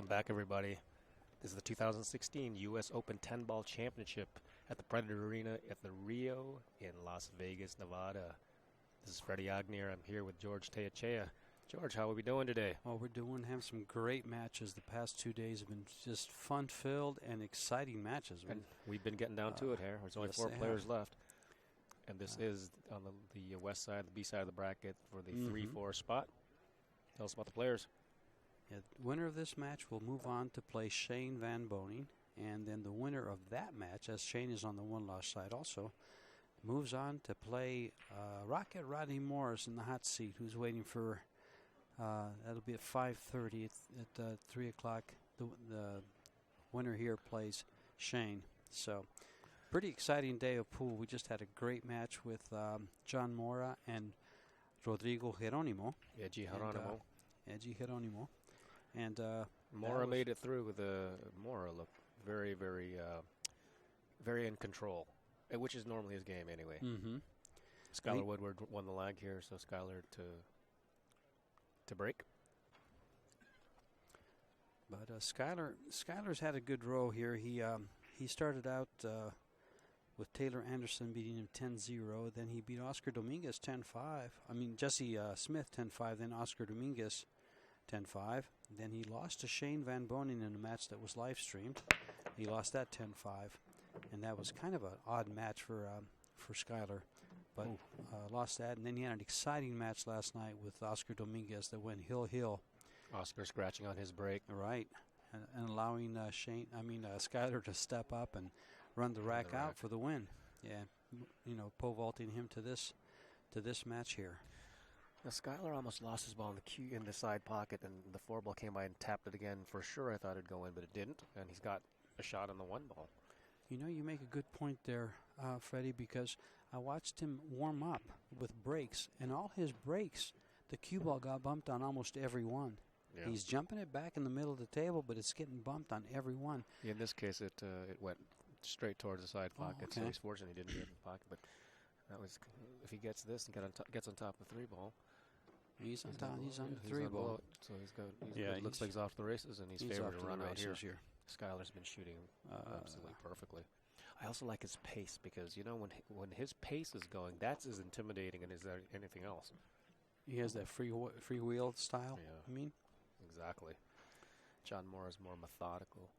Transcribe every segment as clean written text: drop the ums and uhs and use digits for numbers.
back, everybody. This is the 2016 U.S. Open 10-Ball Championship at the Predator Arena at the Rio in Las Vegas, Nevada. This is Freddie Agnier. I'm here with George Teachea. George, how are we doing today? Well, we're having some great matches. The past 2 days have been just fun-filled and exciting matches. And we've been getting down to it here. There's only 4 players left. And this is on the west side, the B side of the bracket for the 3-4 spot. Tell us about the players. Yeah, the winner of this match will move on to play Shane Van Boning. And then the winner of that match, as Shane is on the one-loss side also, moves on to play Rocket Rodney Morris in the hot seat, who's waiting for, that'll be at 5:30 at 3 o'clock. The winner here plays Shane. So pretty exciting day of pool. We just had a great match with John Morra and Rodrigo Geronimo. Edgy Geronimo. Edgy Geronimo. And Morra made it through with Morra looked very, very, very in control, which is normally his game anyway. Skyler Woodward won the leg here, so Skyler to break. But Skyler's had a good row here. He started out with Taylor Anderson beating him 10-0. Then he beat Oscar Dominguez 10-5. I mean, Jesse Smith 10-5, then Oscar Dominguez 10-5. Then he lost to Shane Van Boning in a match that was live streamed. He lost that 10-5. And that was kind of an odd match for Skyler. But lost that. And then he had an exciting match last night with Oscar Dominguez that went hill-hill. Oscar scratching on his break. Right. And allowing Skyler to step up and run the rack out for the win. Yeah, pole vaulting him to this match here. Now Skyler almost lost his ball in the side pocket, and the 4-ball came by and tapped it again. For sure, I thought it'd go in, but it didn't. And he's got a shot on the 1-ball. You make a good point there, Freddie, because I watched him warm up with breaks, and all his breaks, the cue ball got bumped on almost every one. Yeah. He's jumping it back in the middle of the table, but it's getting bumped on every one. Yeah, in this case, it went straight towards the side pocket, so he's fortunate he didn't get in the pocket. But that was, if he gets this and gets on top of the 3-ball, he's on top. He's on the 3-ball. So it looks like he's off the races, and he's favored to run out here. Skyler's been shooting absolutely perfectly. I also like his pace because when his pace is going, that's as intimidating as anything else. He has that free-wheel style. Yeah. I mean. Exactly. John Morra is more methodical.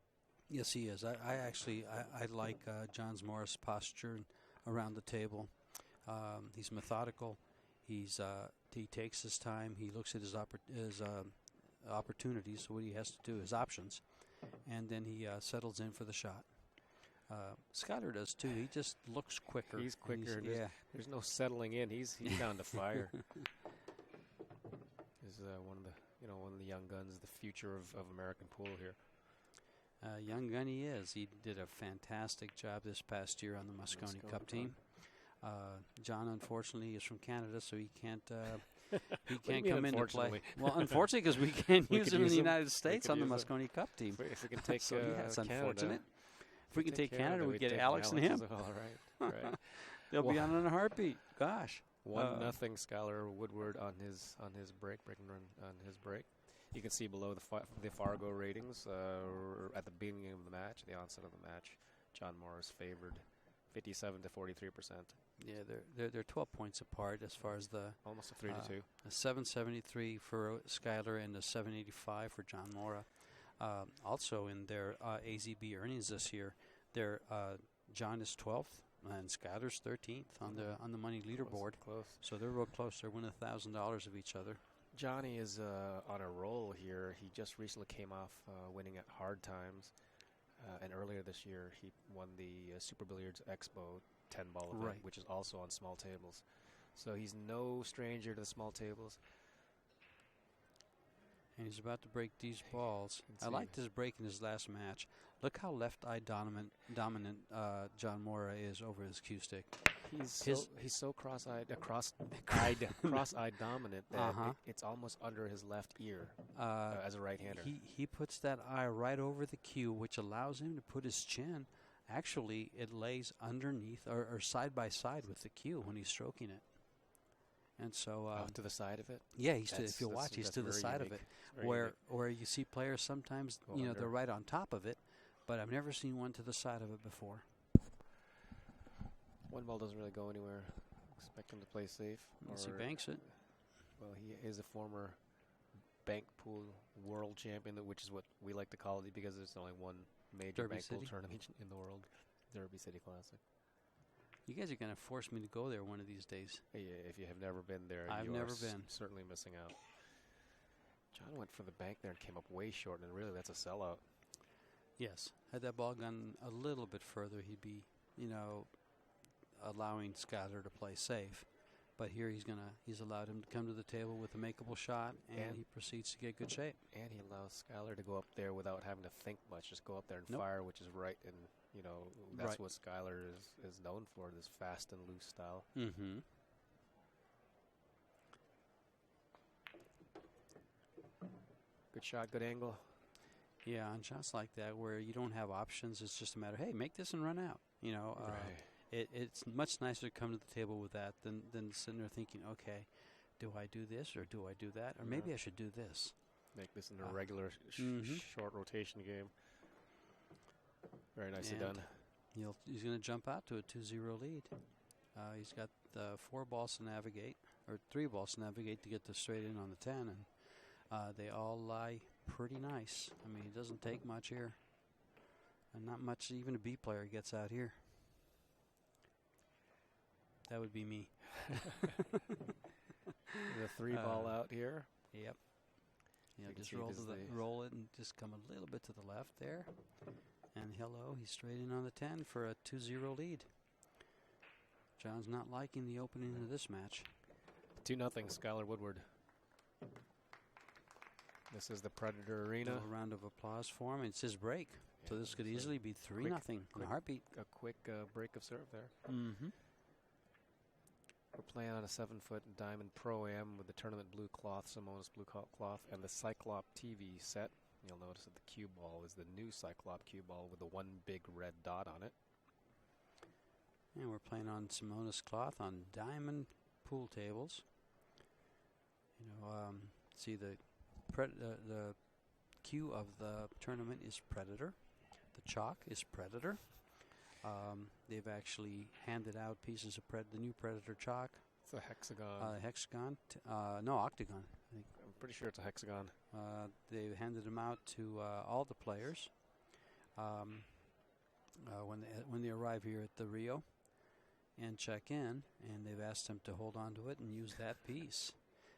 Yes, he is. I like John Morra's posture around the table. He's methodical. He takes his time. He looks at his opportunities, what he has to do, his options, and then he settles in for the shot. Skyler does too. He just looks quicker. He's quicker. There's no settling in. He's down to fire. He's one of the young guns, the future of American pool here. Young gun he is. He did a fantastic job this past year on the Moscone Cup team. John, unfortunately, is from Canada, so he can't come into play. Well, unfortunately, because we can't use him in the United States on the Moscone Cup team. If we can take so that's Canada, unfortunate. If we can take Canada, we get Alex and him. All right. They'll be on in a heartbeat. Gosh. 1-0 Skyler Woodward on his break, breaking run on his break. You can see below the Fargo ratings at the beginning of the match, the onset of the match. John Morra is favored, 57 to 43%. Yeah, they're 12 points apart as far as the almost a 3-2. A 773 for Skyler and a 785 for John Morra. Also in their AZB earnings this year, John is 12th. And Skyler's 13th on the money leaderboard. Close. So they're real close. They're winning $1,000 of each other. Johnny is on a roll here. He just recently came off winning at Hard Times. And earlier this year, he won the Super Billiards Expo 10-ball event, which is also on small tables. So he's no stranger to the small tables. And he's about to break these balls. I liked his break in his last match. Look how left-eye dominant John Morra is over his cue stick. He's so cross-eyed dominant that it's almost under his left ear as a right-hander. He puts that eye right over the cue, which allows him to put his chin. Actually, it lays underneath or side by side with the cue when he's stroking it. And so to the side of it. Yeah, if you watch, he's to the side of it, where you see players sometimes they're right on top of it, but I've never seen one to the side of it before. One ball doesn't really go anywhere. Expect him to play safe. Unless he banks it. Well, he is a former bank pool world champion, which is what we like to call it because there's only one major bank pool tournament in the world, Derby City Classic. You guys are going to force me to go there one of these days. Yeah, if you have never been there, I've never been. Certainly missing out. John went for the bank there and came up way short, and really that's a sellout. Yes. Had that ball gone a little bit further, he'd be, allowing Skyler to play safe. But here he's allowed him to come to the table with a makeable shot, and he proceeds to get good shape. And he allows Skyler to go up there without having to think much, just go up there and fire, which is right. And that's what Skyler is known for, this fast and loose style. Mm-hmm. Good shot, good angle. Yeah, on shots like that where you don't have options, it's just a matter, hey, make this and run out. Right. It's much nicer to come to the table with that than sitting there thinking, okay, do I do this or do I do that? Or maybe I should do this. Make this into a regular short rotation game. Very nicely done. He's going to jump out to a 2-0 lead. He's got 4 balls to navigate, or 3 balls to navigate to get the straight in on the 10, and they all lie pretty nice. I mean, it doesn't take much here, and not much even a B player gets out here. That would be me. The 3 ball out here. Yep. Just roll it and just come a little bit to the left there. And hello, he's straight in on the 10 for a 2-0 lead. John's not liking the opening of this match. 2-0, Skyler Woodward. This is the Predator Arena. A round of applause for him. It's his break. Yeah, so this could easily be 3-0 in a heartbeat. A quick break of serve there. Mm-hmm. We're playing on a 7-foot Diamond Pro-Am with the tournament blue cloth, Simonis blue cloth, and the Cyclop TV set. You'll notice that the cue ball is the new Cyclop cue ball with the one big red dot on it. And we're playing on Simonis cloth on diamond pool tables. See the cue of the tournament is Predator. The chalk is Predator. They've actually handed out pieces of the new Predator chalk. It's a hexagon. Hexagon? No, octagon. I think. I'm pretty sure it's a hexagon. They handed them out to all the players when they arrive here at the Rio and check in, and they've asked them to hold on to it and use that piece.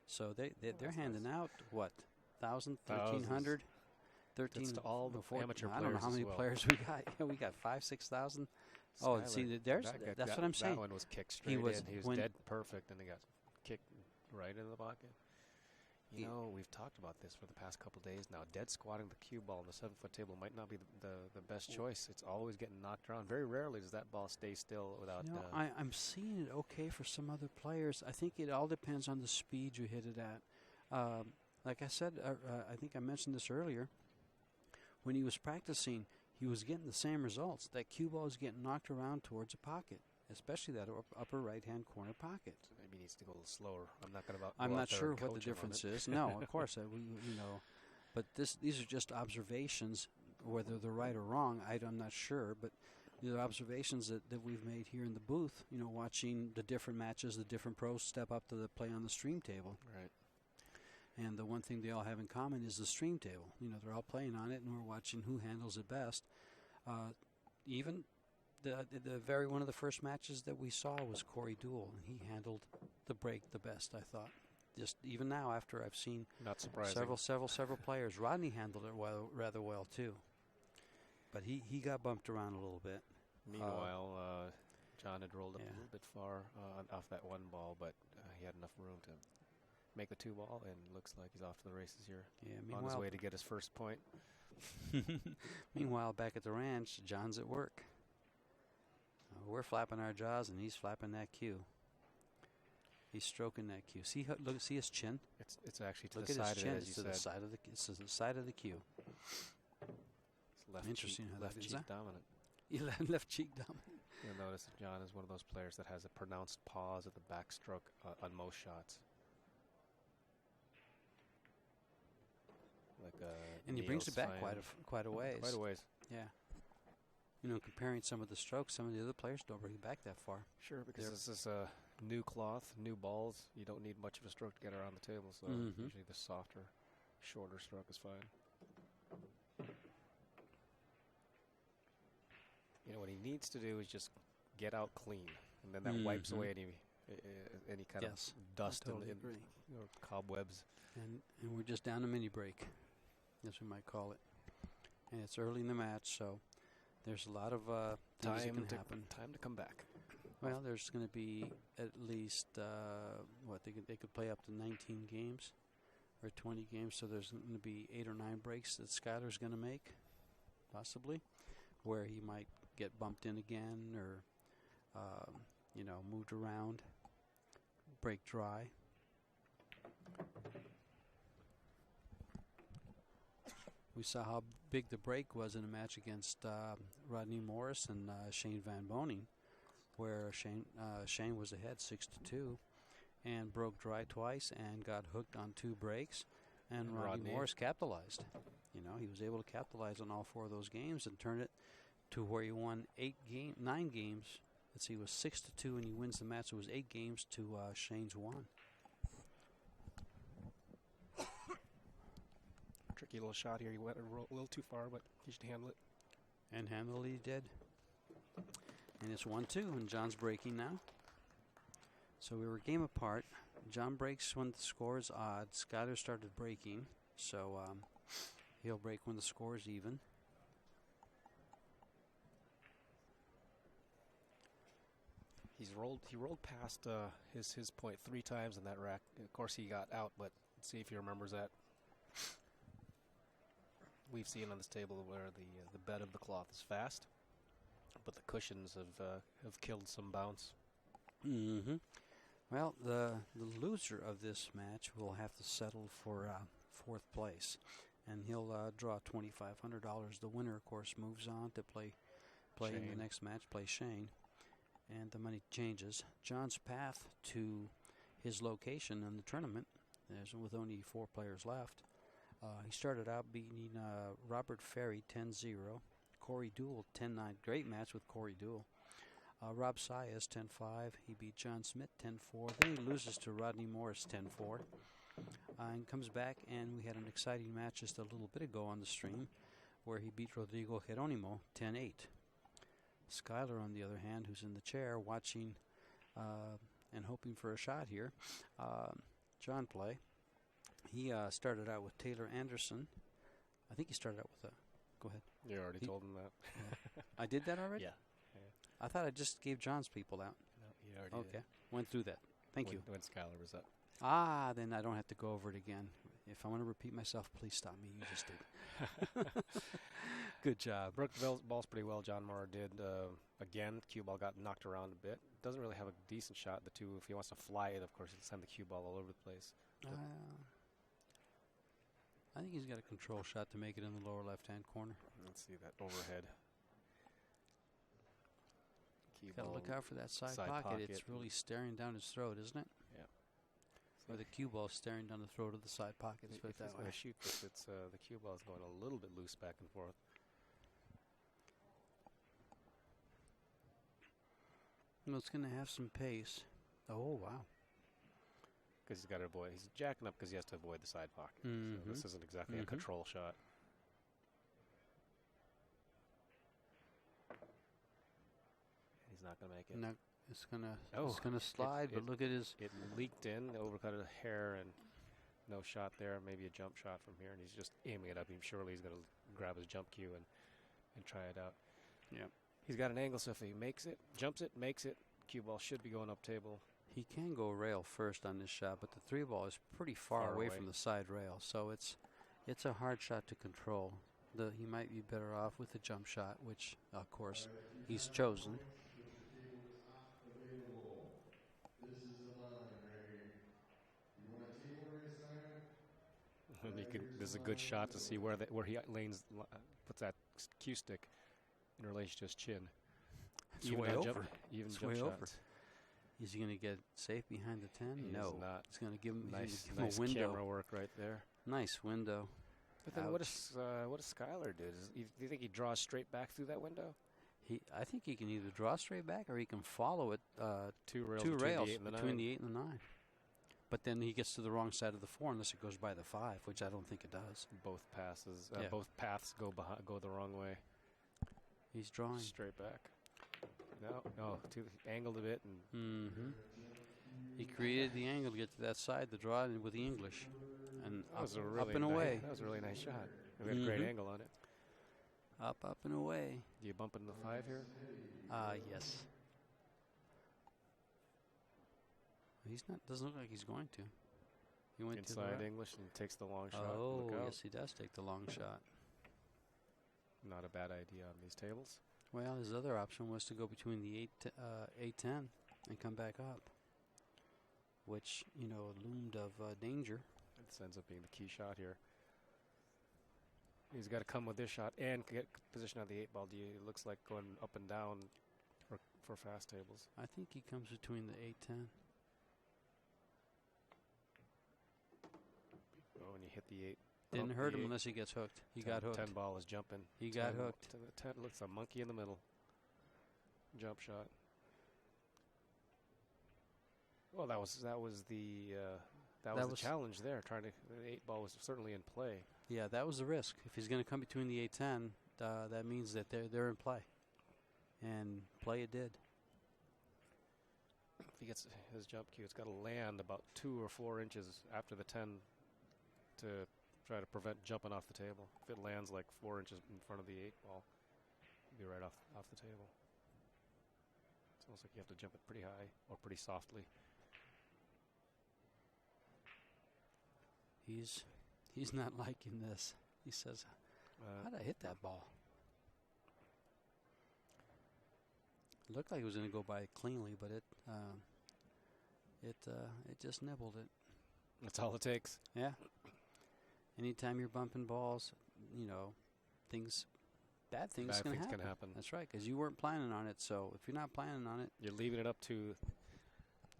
So they're handing out, what, 1,000, 1,300? 13 to all the amateur players. I don't know how many players we got. Yeah, we got 5,000, 6,000. Oh, see, that's what I'm saying. That one was kicked straight in. He was dead perfect, and he got kicked right into the pocket. We've talked about this for the past couple days now. Dead squatting the cue ball on the 7-foot table might not be the best choice. It's always getting knocked around. Very rarely does that ball stay still without... I'm seeing it okay for some other players. I think it all depends on the speed you hit it at. Like I said, I think I mentioned this earlier. When he was practicing, he was getting the same results. That cue ball was getting knocked around towards a pocket, especially that upper right-hand corner pocket. So maybe he needs to go a little slower. I'm not sure what the difference is. No, of course, but these are just observations. Whether they're right or wrong, I'm not sure. But these are observations that we've made here in the booth. Watching the different matches, the different pros step up to the play on the stream table. Right. And the one thing they all have in common is the stream table. They're all playing on it, and we're watching who handles it best. Even the very one of the first matches that we saw was Corey Duell, and he handled the break the best, I thought. Just even now, after I've seen not surprising several players, Rodney handled it rather well too. But he got bumped around a little bit. Meanwhile, John had rolled up a little bit far off that one ball, but he had enough room to make the 2-ball, and looks like he's off to the races here. Yeah, on his way to get his first point. Meanwhile, back at the ranch, John's at work. We're flapping our jaws, and he's flapping that cue. He's stroking that cue. See his chin? It's actually to look the side of it, as you said. It's to the side of the cue. It's left Interesting cheek, how left that is. cheek dominant. Left cheek dominant. You'll notice that John is one of those players that has a pronounced pause at the backstroke on most shots. Like and he brings it back quite a ways. Quite a ways. Yeah. You know, comparing some of the strokes, some of the other players don't bring it back that far. Sure, because this is a new cloth, new balls. You don't need much of a stroke to get around the table, so usually the softer, shorter stroke is fine. You know, what he needs to do is just get out clean, and then that wipes away any kind of dust and cobwebs. And we're just down a mini break, as we might call it. And it's early in the match, so there's a lot of things that can happen. Time to come back. Well, there's going to be at least, they could play up to 19 games or 20 games, so there's going to be 8 or 9 breaks that Skyler's going to make, possibly, where he might get bumped in again or, moved around, break dry. We saw how big the break was in a match against Rodney Morris and Shane Van Boning, where Shane was ahead 6-2 and broke dry twice and got hooked on 2 breaks, and Rodney Morris capitalized. You know, he was able to capitalize on all 4 of those games and turn it to where he won 9 games. Let's see, it was 6-2, and he wins the match. It was 8 games to Shane's 1. Tricky little shot here. He went a little too far, but he should handle it. And handle it he did. And it's 1-2, and John's breaking now. So we were a game apart. John breaks when the score is odd. Skyler started breaking, so he'll break when the score is even. He rolled past his point 3 times in that rack. Of course, he got out, but let's see if he remembers that. We've seen on this table where the bed of the cloth is fast, but the cushions have killed some bounce. Well, the loser of this match will have to settle for 4th place, and he'll draw $2,500. The winner, of course, moves on to play in the next match, play Shane, and the money changes. John's path to his location in the tournament is with only 4 players left. He started out beating Robert Ferry 10-0, Corey Dool 10-9. Great match with Corey Dool. Rob Saez 10-5. He beat John Smith 10-4. Then he loses to Rodney Morris 10-4. And comes back, and we had an exciting match just a little bit ago on the stream where he beat Rodrigo Geronimo 10-8. Skyler, on the other hand, who's in the chair watching and hoping for a shot here, John play. He started out with Taylor Anderson. I think he started out with a... Go ahead. You already told him that. I did that already? Yeah. I thought I just gave John's people out. No, you already did. Went through that. Thank you. When Skyler was up. Then I don't have to go over it again. If I want to repeat myself, please stop me. You just did. Good job. Broke the balls pretty well. John Morra did. Again, cue ball got knocked around a bit. Doesn't really have a decent shot. If he wants to fly it, of course, he'll send the cue ball all over the place. I think he's got a control shot to make it in the lower left-hand corner. Let's see that overhead. Got to look out for that side pocket. It's really staring down his throat, isn't it? Yeah. Or the cue ball staring down the throat of the side pocket. If he's going to shoot this, the cue ball is going a little bit loose back and forth. Well, it's going to have some pace. Oh, wow. Because he's got to avoid. He's jacking up because he has to avoid the side pocket. So this isn't exactly a control shot. He's not going to make it. No, it's gonna slide. But look at his. It leaked in, overcut a hair, and no shot there. Maybe a jump shot from here, and he's just aiming it up. Surely he's going to grab his jump cue and try it out. Yeah. He's got an angle, so if he makes it, jumps it, makes it, cue ball should be going up table. He can go rail first on this shot, but the 3 ball is pretty far away from the side rail, so it's a hard shot to control. He might be better off with the jump shot, which, of course, he's chosen. This is a good shot to see where he puts that cue stick in relation to his chin. It's way over. Even it's jump way shots. over. Is he going to get safe behind the 10? He no. is not. He's going to give him, Nice a window. camera work right there. Nice window. But then what does Skyler do? Do you think he draws straight back through that window? I think he can either draw straight back or he can follow it two rails between the 8 and the 9. But then he gets to the wrong side of the 4 unless it goes by the 5, which I don't think it does. Both paths go the wrong way. He's drawing straight back. No, angled a bit and. He created the angle to get to that side to draw it with the English, and up and away. That was a really nice shot. We had a great angle on it. Up and away. Do you bump into the 5 here? Yes. He's not. Doesn't look like he's going to. He went inside English and takes the long shot. Oh, yes, he does take the long shot. Not a bad idea on these tables. Well, his other option was to go between the 8-10 and come back up, which loomed of danger. This ends up being the key shot here. He's got to come with this shot and get position on the 8-ball. It looks like going up and down for fast tables. I think he comes between the 8-10. Oh, and you hit the 8. Didn't hurt him unless he gets hooked. He got hooked. 10-ball is jumping. He got hooked. 10 looks a monkey in the middle. Jump shot. Well, that was the challenge there. The 8-ball was certainly in play. Yeah, that was the risk. If he's going to come between the 8-10, that means that they're in play, and play it did. If he gets his jump cue, it's got to land about 2 or 4 inches after the 10 to try to prevent jumping off the table. If it lands like 4 inches in front of the 8-ball, it'll be right off the table. It's almost like you have to jump it pretty high or pretty softly. He's not liking this. He says, how'd I hit that ball? It looked like it was going to go by cleanly, but it just nibbled it. That's all it takes. Yeah. Anytime you're bumping balls, bad things can happen. That's right, because you weren't planning on it. So if you're not planning on it, you're leaving it up to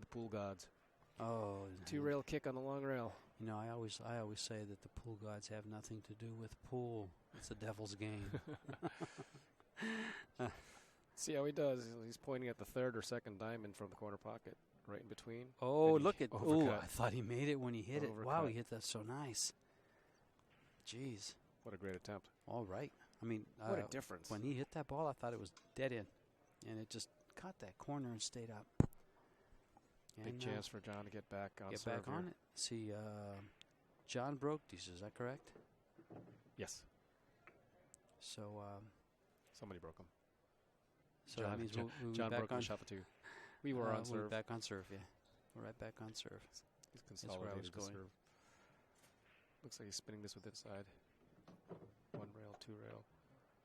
the pool gods. Oh, 2-rail kick on the long rail. I always say that the pool gods have nothing to do with pool. It's the devil's game. See how he does. He's pointing at the 3rd or 2nd diamond from the corner pocket, right in between. Oh, look at! Oh, I thought he made it when he hit it. Wow, he hit that so nice. Jeez. What a great attempt. All right. I mean, what a difference. When he hit that ball, I thought it was dead in, and it just caught that corner and stayed up. Big chance for John to get back on Get serve back on it. See, John broke these. Is that correct? Yes. So somebody broke them. So that means John broke on shuffle too. We were on serve. We're back on serve. Yeah, we're right back on serve. He's consolidated. That's where I was going. Serve. Looks like he's spinning this with inside. 1 rail, 2 rail.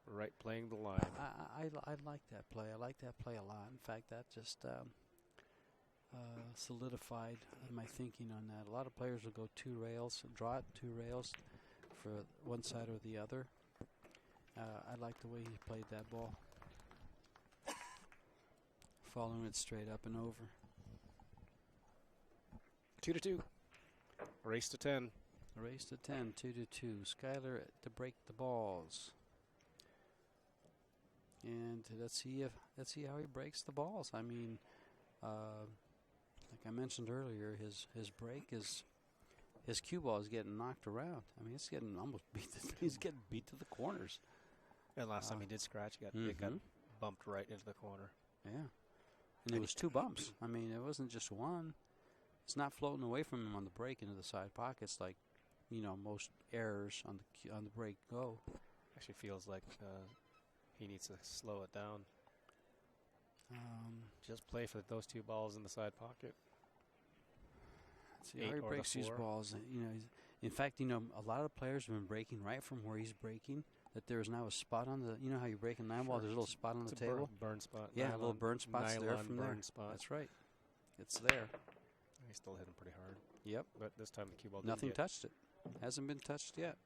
Right, playing the line. I like that play. I like that play a lot. In fact, that just solidified my thinking on that. A lot of players will go 2 rails, draw it 2 rails for one side or the other. I like the way he played that ball. Following it straight up and over. 2-2. Race to 10. Race to 10, 2-2. Skyler to break the balls. And let's see how he breaks the balls. I mean, like I mentioned earlier, his break is his cue ball is getting knocked around. I mean, it's getting almost beat. He's getting beat to the corners. And last time he did scratch, it got bumped right into the corner. Yeah, and it was 2 bumps. I mean, it wasn't just one. It's not floating away from him on the break into the side pockets like most errors on the break go. Actually feels like he needs to slow it down. Just play for those 2 balls in the side pocket. See how he breaks these balls. In fact, a lot of players have been breaking right from where he's breaking. That there's now a spot on the. You know how you break a 9-ball? There's a little spot on the table. Burn spot. Yeah, a little burn spot's there from there. Spot. That's right. It's there. He still hit him pretty hard. Yep. But this time the cue ball nothing touched it. Hasn't been touched yet.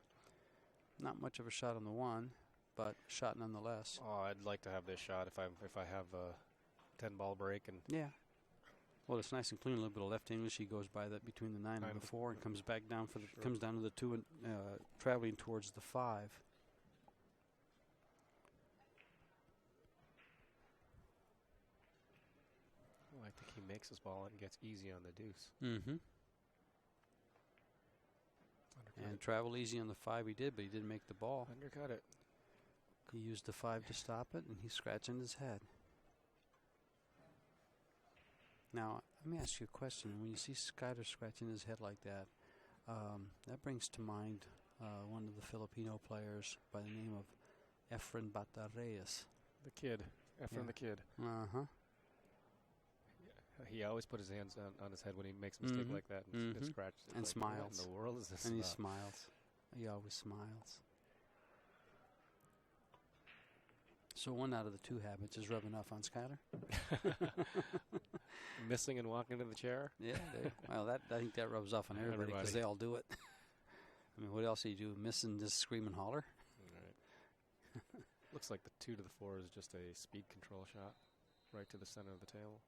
Not much of a shot on the 1. but shot nonetheless. Oh, I'd like to have this shot if I have a 10-ball break and Yeah. Well, it's nice and clean. A little bit of left English. He goes by that between the 9 and the 4, and comes back down for the comes down to the 2 and traveling towards the 5. I think he makes his ball and gets easy on the deuce. Mm-hmm. And travel easy on the 5 he did, but he didn't make the ball. Undercut it. He used the 5 to stop it, and he's scratching his head. Now, let me ask you a question. When you see Skyler scratching his head like that, that brings to mind one of the Filipino players by the name of Efren Batarreyes. The kid. Efren the kid. Uh-huh. He always put his hands on his head when he makes a mistake like that and scratches it. And like, smiles. What in the world is this And he about? smiles. He always smiles. So 1 out of the 2 habits is rubbing off on Skyler. Missing and walking into the chair? Yeah. Well, I think that rubs off on everybody because they all do it. I mean, what else do you do? Miss and just scream and holler? Right. Looks like the 2 to the 4 is just a speed control shot right to the center of the table.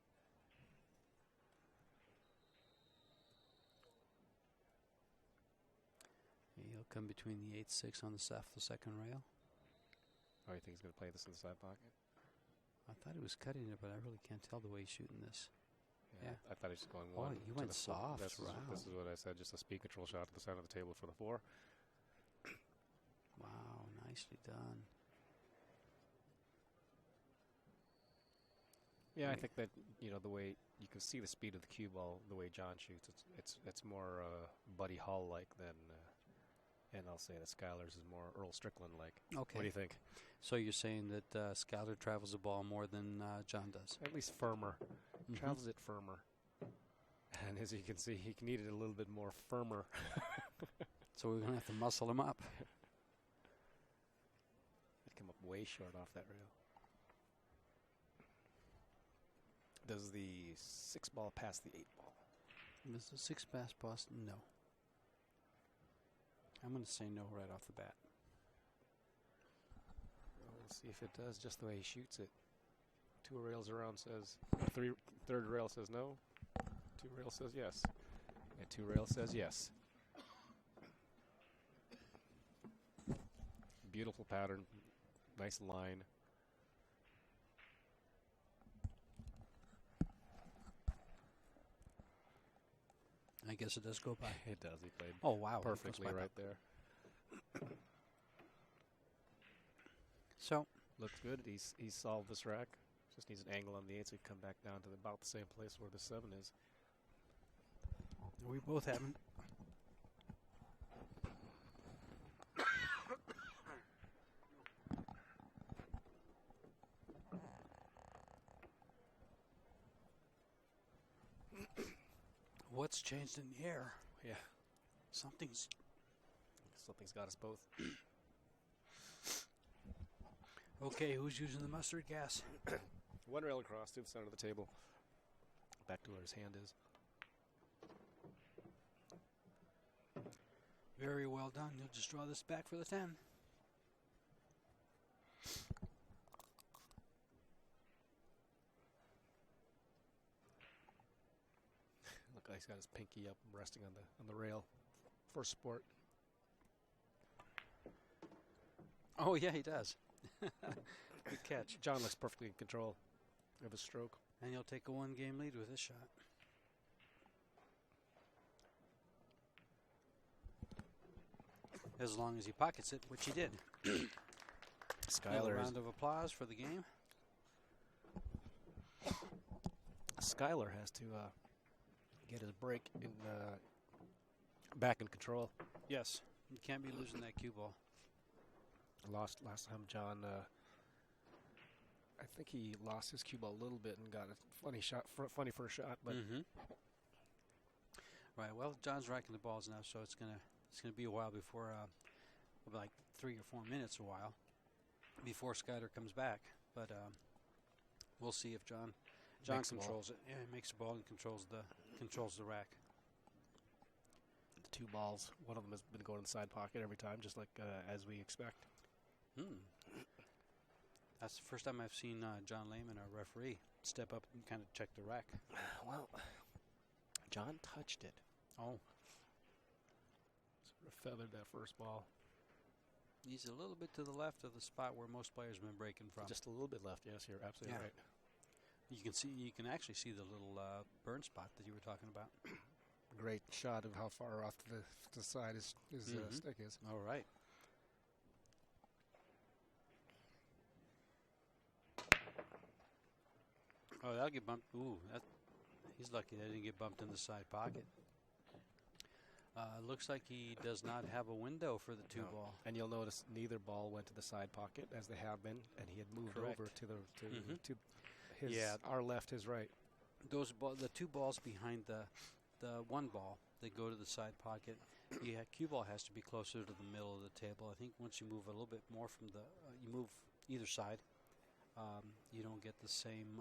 He'll come between the 8-6 on the second rail. Oh, you think he's going to play this in the side pocket? I thought he was cutting it, but I really can't tell the way he's shooting this. Yeah. I thought he was going Oh, 1. he went soft. This is what I said, just a speed control shot to the center of the table for the 4. Wow, nicely done. Yeah, I think that, the way you can see the speed of the cue ball, the way John shoots, it's more Buddy Hall-like than, and I'll say that Skyler's is more Earl Strickland-like. Okay. What do you think? So you're saying that Skyler travels the ball more than John does? At least firmer. Travels it firmer. And as you can see, he needed a little bit more firmer. So we're going to have to muscle him up. He'd come up way short off that rail. Does the 6 ball pass the 8 ball? Does the 6 pass Boston? No. I'm going to say no right off the bat. Well, we'll see if it does, just the way he shoots it. 2 rails around says, third rail says no. 2 rail says yes. And 2 rail says yes. Beautiful pattern. Nice line. I guess it does go by. It does. He played perfectly right there. So looks good. He's solved this rack. Just needs an angle on the 8 so he can come back down to about the same place where the 7 is. We both haven't. What's changed in the air? Yeah. Something's got us both. Okay, who's using the mustard gas? 1 rail across to the center of the table. Back to where his hand is. Very well done. You'll just draw this back for the 10. Look like he's got his pinky up, resting on the rail for sport. Oh yeah, he does. Good catch. John looks perfectly in control of his stroke. And he'll take a 1-game lead with this shot. As long as he pockets it, which he did. Skyler. Round of applause for the game. Skyler has to get his break in back in control. Yes, you can't be losing that cue ball. Lost last time, John. I think he lost his cue ball a little bit and got a funny shot, funny first shot. But Right. Well, John's racking the balls now, so it's gonna be a while before, like 3 or 4 minutes, a while before Skyler comes back. But we'll see if John controls it. Yeah, he makes the ball and controls the rack. The 2 balls. One of them has been going in the side pocket every time, just like as we expect. That's the first time I've seen John Lehman, our referee, step up and kind of check the rack. Well, John touched it. Oh. Sort of feathered that first ball. He's a little bit to the left of the spot where most players have been breaking from. Just a little bit left. Yes, you're absolutely right. You can actually see the little burn spot that you were talking about. Great shot of how far off to the side his stick is. All right. Oh, that'll get bumped. Ooh, he's lucky that didn't get bumped in the side pocket. Looks like he does not have a window for the 2-ball. And you'll notice neither ball went to the side pocket as they have been, and he had moved over to our left, his right. The 2 balls behind the 1 ball, they go to the side pocket. Cue ball has to be closer to the middle of the table. I think once you move a little bit more from you move either side, you don't get the same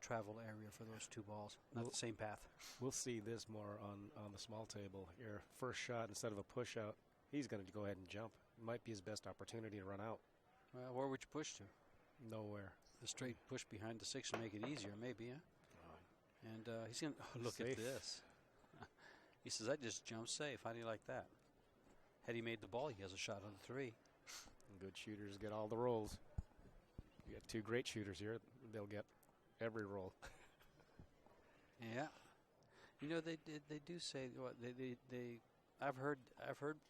travel area for those 2 balls, not the same path. We'll see this more on the small table. Your first shot, instead of a push out, he's going to go ahead and jump. It might be his best opportunity to run out. Well, where would you push to? Nowhere. A straight push behind the 6 and make it easier, maybe, huh? And he's going to look at this. He says, I just jumped safe. How do you like that? Had he made the ball, he has a shot on the 3. And good shooters get all the rolls. You got 2 great shooters here. They'll get every roll. Yeah. You know, they do say what I've heard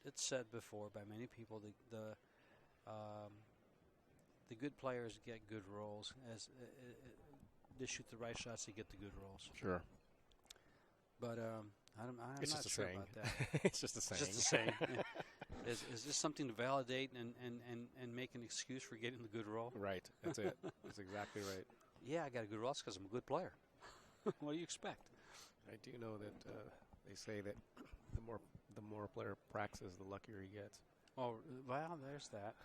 it said before by many people. The good players get good rolls as they shoot the right shots. They get the good rolls. Sure. But I'm not sure about that. It's just a saying. Just a saying. Yeah. Is this something to validate and make an excuse for getting the good roll? Right. That's it. That's exactly right. Yeah, I got a good roll because I'm a good player. What do you expect? I do know that they say that the more a player practices, the luckier he gets. Oh, well, there's that.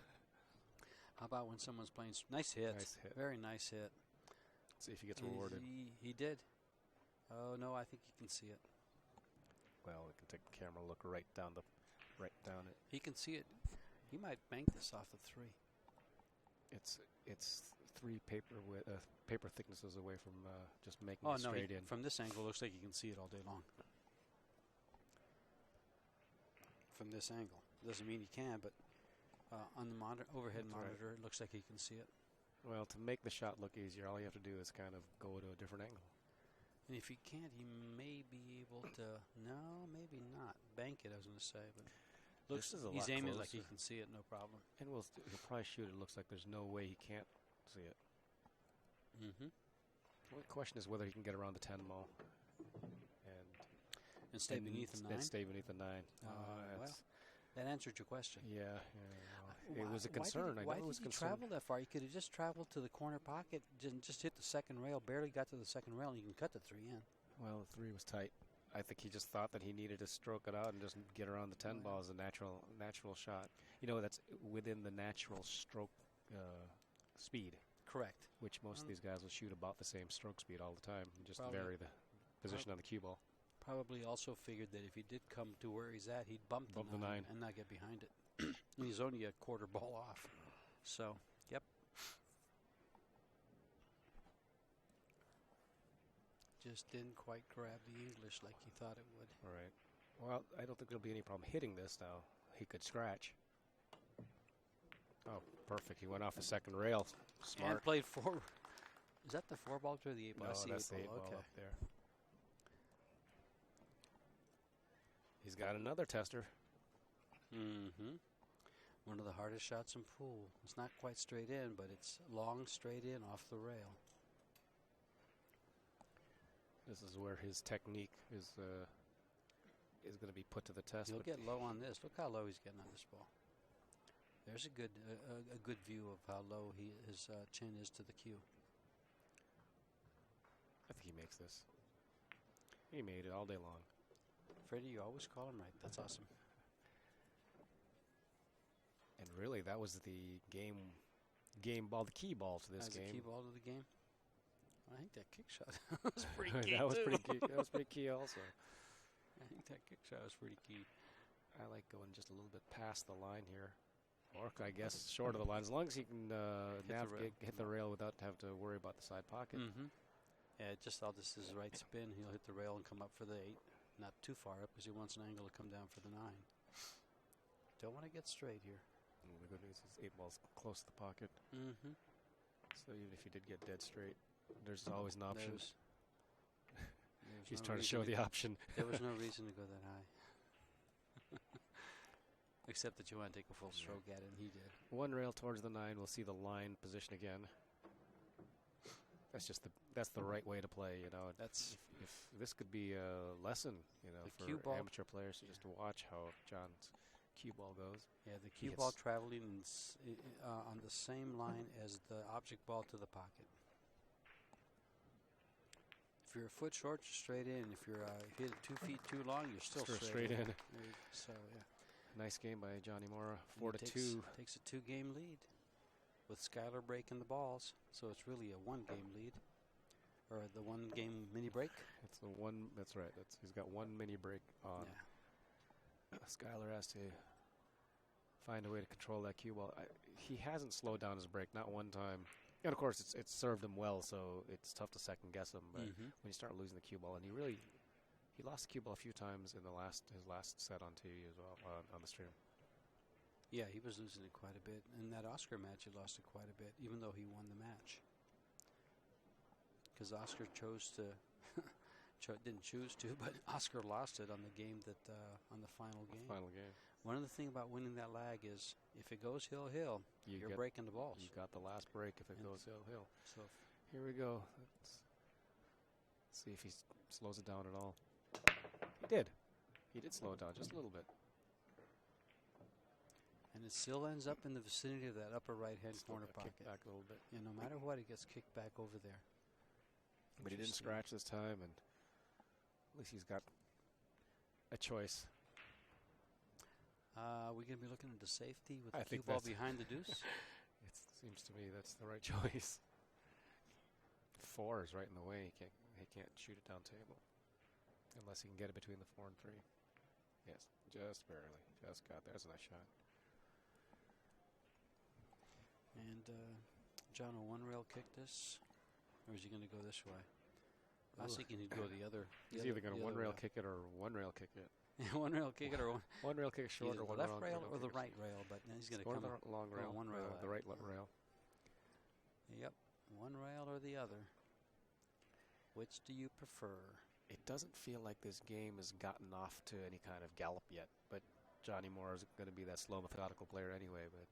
How about when someone's playing nice hit? Nice hit. Very nice hit. Let's see if he gets rewarded. He did. Oh no, I think you can see it. Well, we can take the camera, look right down it. He can see it. He might bank this off the 3. It's 3 paper thicknesses away from just making it straight in. From this angle, it looks like you can see it all day long. From this angle, doesn't mean you can, but on the overhead monitor, it looks like you can see it. Well, to make the shot look easier, all you have to do is kind of go to a different angle. And if you can't, you may be able to. No, maybe not. Bank it, I was going to say, but looks he's aiming like he can see it, no problem. And he'll probably shoot it. Looks like there's no way he can't see it. Mm-hmm. Well, the question is whether he can get around the 10 ball and stay beneath the 9. And stay beneath the 9. Well, that answered your question. Yeah. It was a concern. Why did he travel that far? He could have just traveled to the corner pocket and just hit the second rail, barely got to the second rail, and you can cut the 3 in. Well, the 3 was tight. I think he just thought that he needed to stroke it out and just get around the 10 ball as a natural shot. You know, that's within the natural stroke speed. Correct. Which most of these guys will shoot about the same stroke speed all the time, and just vary the position on the cue ball. Probably also figured that if he did come to where he's at, he'd bump the 9 and not get behind it. He's only a quarter ball off. So, yep. Just didn't quite grab the English like he thought it would. All right. Well, I don't think there'll be any problem hitting this now. He could scratch. Oh, perfect. He went off the second rail. Smart. And played 4. Is that the 4 ball or the 8 ball? No, that's the 8 ball up there. He's got another tester. Mm-hmm. One of the hardest shots in pool. It's not quite straight in, but it's long straight in off the rail. This is where his technique is going to be put to the test. He'll get low on this. Look how low he's getting on this ball. There's a good view of how low his chin is to the cue. I think he makes this. He made it all day long. Freddie, you always call him right. That's awesome. And really, that was the game ball, the key ball to this game. The key ball to the game. I think that kick shot was pretty key. That was pretty key. That was pretty key also. I think that kick shot was pretty key. I like going just a little bit past the line here. Or I guess short of the line, as long as he can hit the rail without having to worry about the side pocket. Yeah, just all this is right spin. He'll hit the rail and come up for the 8. Not too far up because he wants an angle to come down for the 9. Don't want to get straight here. The good news is 8 ball's close to the pocket. So even if he did get dead straight, there's always an option. He's trying to show the option. There was no reason to go that high. Except that you want to take a full stroke at it, and he did. 1 rail towards the 9. We'll see the line position again. That's the right way to play, you know. That's if this could be a lesson, you know, for amateur players, just to watch how John's cue ball goes. Yeah, the cue ball traveling on the same line as the object ball to the pocket. If you're a foot short, you're straight in. If you hit it 2 feet too long, you're still straight in. So yeah. Nice game by Johnny Morra, 4-2. Takes a 2-game lead with Skyler breaking the balls. So it's really a 1-game lead, or the 1-game mini break. It's the one. That's right. He's got 1 mini break on. Yeah. Skyler has to find a way to control that cue ball. He hasn't slowed down his break, not one time. And of course, it's served him well, so it's tough to second guess him. But when you start losing the cue ball, and he lost the cue ball a few times in his last set on TV as well on the stream. Yeah, he was losing it quite a bit. In that Oscar match, he lost it quite a bit, even though he won the match. Because Oscar chose to, didn't choose to, but Oscar lost it on the game on the final game. One of the things about winning that lag is if it goes hill, you're breaking the balls. You got the last break if it goes hill. So here we go. Let's see if he slows it down at all. He did. He did slow it down just a little bit. And it still ends up in the vicinity of that upper right-hand corner pocket. Kick back a little bit. Yeah, no matter what, it gets kicked back over there. But he didn't scratch this time, and at least he's got a choice. We're going to be looking into safety with the cue ball behind the deuce. It seems to me that's the right choice. 4 is right in the way. He can't shoot it down table unless he can get it between the 4 and 3. Yes, just barely. Just got there. That's a nice shot. And John will 1 rail kick this, or is he going to go this way? I was thinking he'd go the other. He's either going to 1 rail kick it or 1 rail kick it. 1 rail kick it or 1 rail kick short, or 1 left rail or the right rail. But now he's going to come the long rail. 1 rail. The right rail. Yep, 1 rail or the other. Which do you prefer? It doesn't feel like this game has gotten off to any kind of gallop yet, but Johnny Morra is going to be that slow, methodical player anyway. But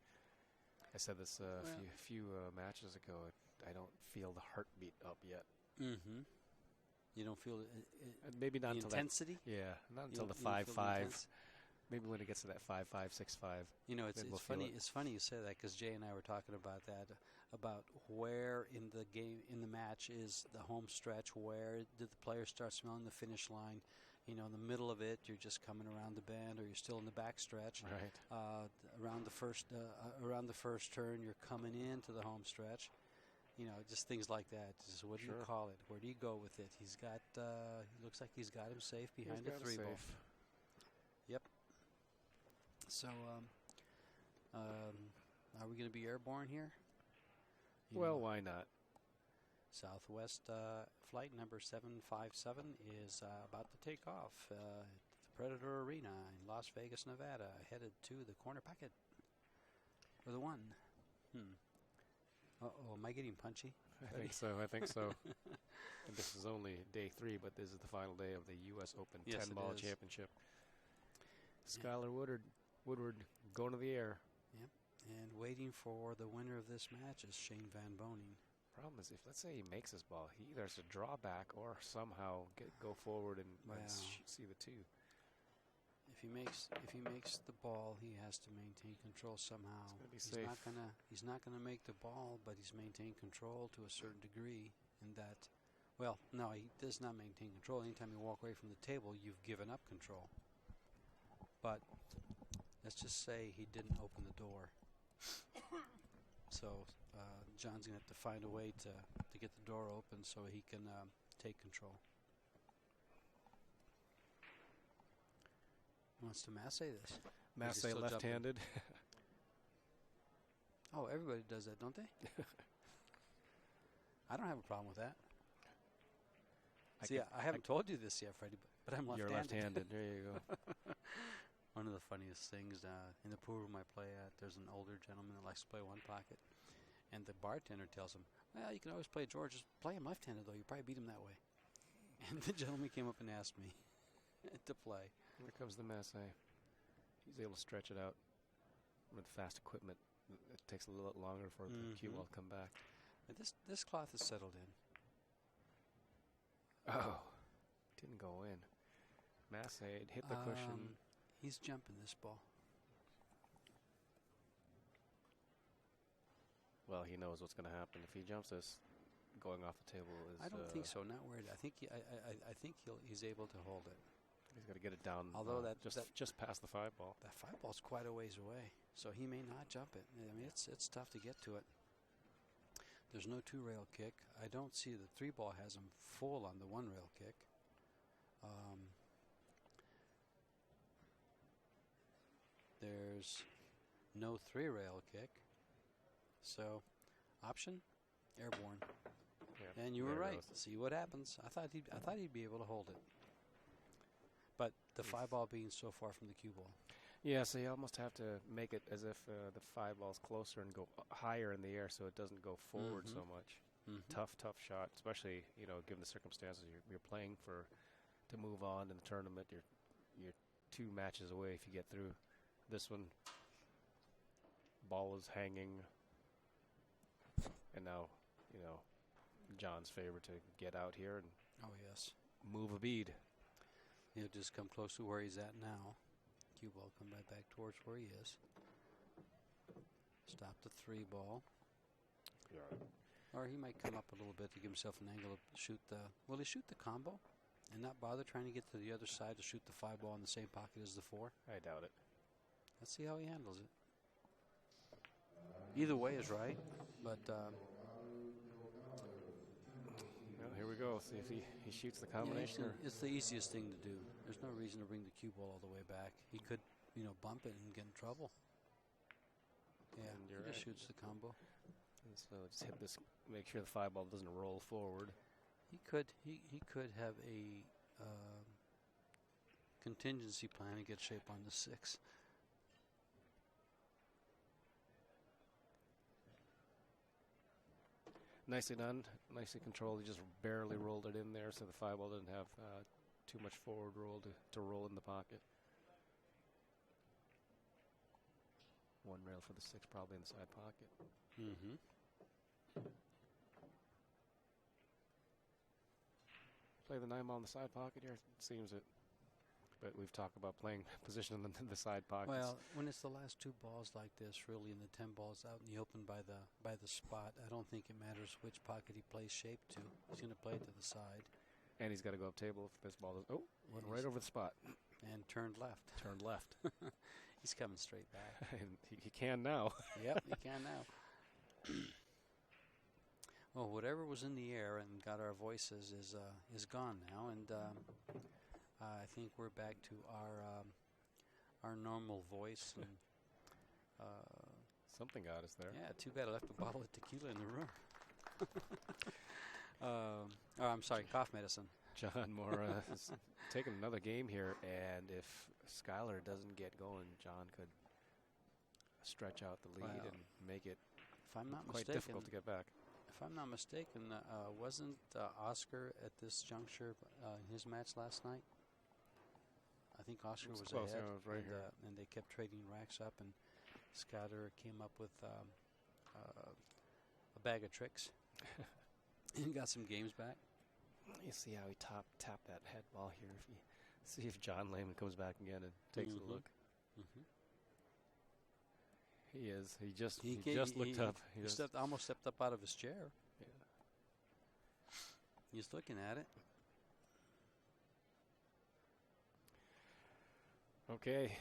I said this a few matches ago. I don't feel the heartbeat up yet. You don't feel maybe not until intensity. Not until the 5-5. Maybe when it gets to that 5-5, 6-5. You know, it's funny. It's funny you say that because Jay and I were talking about that, about where in the game, in the match, is the home stretch. Where did the player start smelling the finish line? You know, in the middle of it, you're just coming around the bend, or you're still in the back stretch. Right. Around the first turn, you're coming into the home stretch. You know, just things like that. Just what do you call it? Where do you go with it? He's got. He looks like he's got him safe behind a 3 ball. Yep. So, are we going to be airborne here? Well, why not? Southwest flight number 757 is about to take off at the Predator Arena in Las Vegas, Nevada, headed to the corner pocket for the 1. Uh-oh, am I getting punchy? I think so. And this is only day 3, but this is the final day of the U.S. Open 10-ball championship. Skyler Woodward going to the air. Yep. And waiting for the winner of this match is Shane Van Boening. Problem is, if let's say he makes this ball, he either has to draw back or somehow go forward and see the 2. If he makes the ball, he has to maintain control somehow. He's not gonna make the ball, but he's maintained control to a certain degree. In that, well, no, he does not maintain control. Anytime you walk away from the table, you've given up control. But let's just say he didn't open the door. So John's gonna have to find a way to get the door open so he can take control. Who wants to Massey this? Massey left-handed. Oh, everybody does that, don't they? I don't have a problem with that. I haven't told you this yet, Freddie, but I'm left-handed. You're left-handed. There you go. One of the funniest things, in the pool room I play at, there's an older gentleman that likes to play one pocket. And the bartender tells him, well, you can always play George. Just play him left-handed, though. You probably beat him that way. And the gentleman came up and asked me to play. Here comes the Masse. He's able to stretch it out with fast equipment. It takes a little longer for the cue ball to come back. But this cloth is settled in. Oh, didn't go in. Masse hit the cushion. He's jumping this ball. Well, he knows what's going to happen. If he jumps this, going off the table is... I don't think so. Not worried. I think he's able to hold it. He's got to get it down. Although just past the 5-ball. That 5-ball's quite a ways away, so he may not jump it. I mean, it's tough to get to it. There's no 2-rail kick. I don't see the 3-ball has him full on the 1-rail kick. There's no 3-rail kick. So, option, airborne. Yeah, and you were right. See what happens. I thought he'd be able to hold it. But the 5-ball being so far from the cue ball. Yeah, so you almost have to make it as if the 5-ball's closer and go higher in the air so it doesn't go forward so much. Tough shot, especially, given the circumstances you're playing to move on in the tournament. You're 2 matches away if you get through. This one, ball is hanging. And now, John's favorite to get out here and move a bead. He'll just come close to where he's at now. Cue ball come right back towards where he is. Stop the 3-ball. Yeah. Or he might come up a little bit to give himself an angle to shoot the... Will he shoot the combo and not bother trying to get to the other side to shoot the 5-ball in the same pocket as the 4? I doubt it. Let's see how he handles it. Either way is right, but... here we go. See if he shoots the combination. Yeah, it's the easiest thing to do. There's no reason to bring the cue ball all the way back. He could, bump it and get in trouble. Yeah, he just shoots the combo. And so just hit this, make sure the 5-ball doesn't roll forward. He could have a contingency plan and get shape on the 6. Nicely done, nicely controlled. He just barely rolled it in there, so the 5-ball didn't have too much forward roll to roll in the pocket. 1 rail for the 6, probably in the side pocket. Play the 9-ball in the side pocket here. It seems it. But we've talked about playing position in the side pockets. Well, when it's the last 2 balls like this, really, and the 10 balls out in the open by the spot, I don't think it matters which pocket he plays shape to. He's going to play it to the side. And he's got to go up table if this ball is... Oh, went right over the spot. And turned left. Turned left. He's coming straight back. And he can now. Yep, he can now. Well, whatever was in the air and got our voices is gone now, and I think we're back to our normal voice. And something got us there. Yeah, too bad I left a bottle of tequila in the room. I'm sorry, cough medicine. John Morra is taking another game here, and if Skyler doesn't get going, John could stretch out the lead and make it if I'm not quite difficult to get back. If I'm not mistaken, wasn't Oscar at this juncture in his match last night? I think Oscar was close, ahead, yeah, it was right here. And they kept trading racks up, and Skyler came up with a bag of tricks and got some games back. You see how he tapped that head ball here. If you see if John Lehman comes back again and takes a look. He is. He just looked up. He almost stepped up out of his chair. Yeah. He's looking at it. Okay,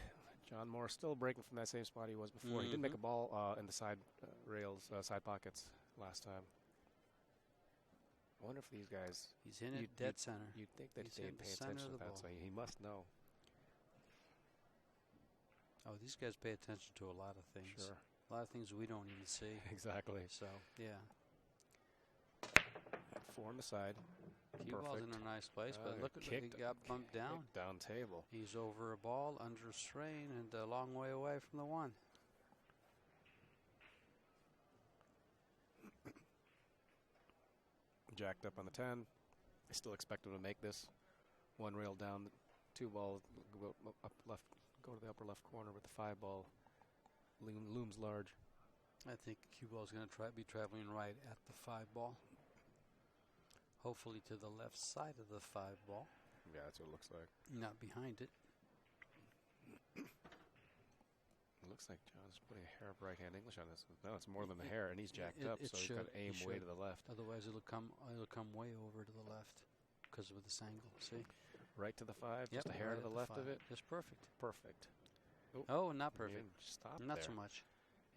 John Morra still breaking from that same spot he was before. He did make a ball in the side rails, side pockets last time. I wonder if these guys... He's in it dead center. You'd think that they'd pay attention to that, so he must know. Oh, these guys pay attention to a lot of things. Sure. A lot of things we don't even see. Exactly. So, yeah. 4 on the side. Cue ball's in a nice place, but look at he got bumped down. Down table. He's over a ball, under strain, and a long way away from the 1. Jacked up on the 10. I still expect him to make this. 1 rail down, 2 ball, go up left, go to the upper left corner with the 5 ball. Looms large. I think cue ball's going to be traveling right at the 5 ball. Hopefully to the left side of the 5 ball. Yeah, that's what it looks like. Not behind it. It looks like John's putting a hair of right-hand English on this. No, it's more than the hair, and he's jacked up, so he's got to aim way to the left. Otherwise, it'll come way over to the left because of this angle. See? Right to the 5, just a hair to the left of it. Just perfect. Perfect. Oh, not perfect. Stop Not there. so much.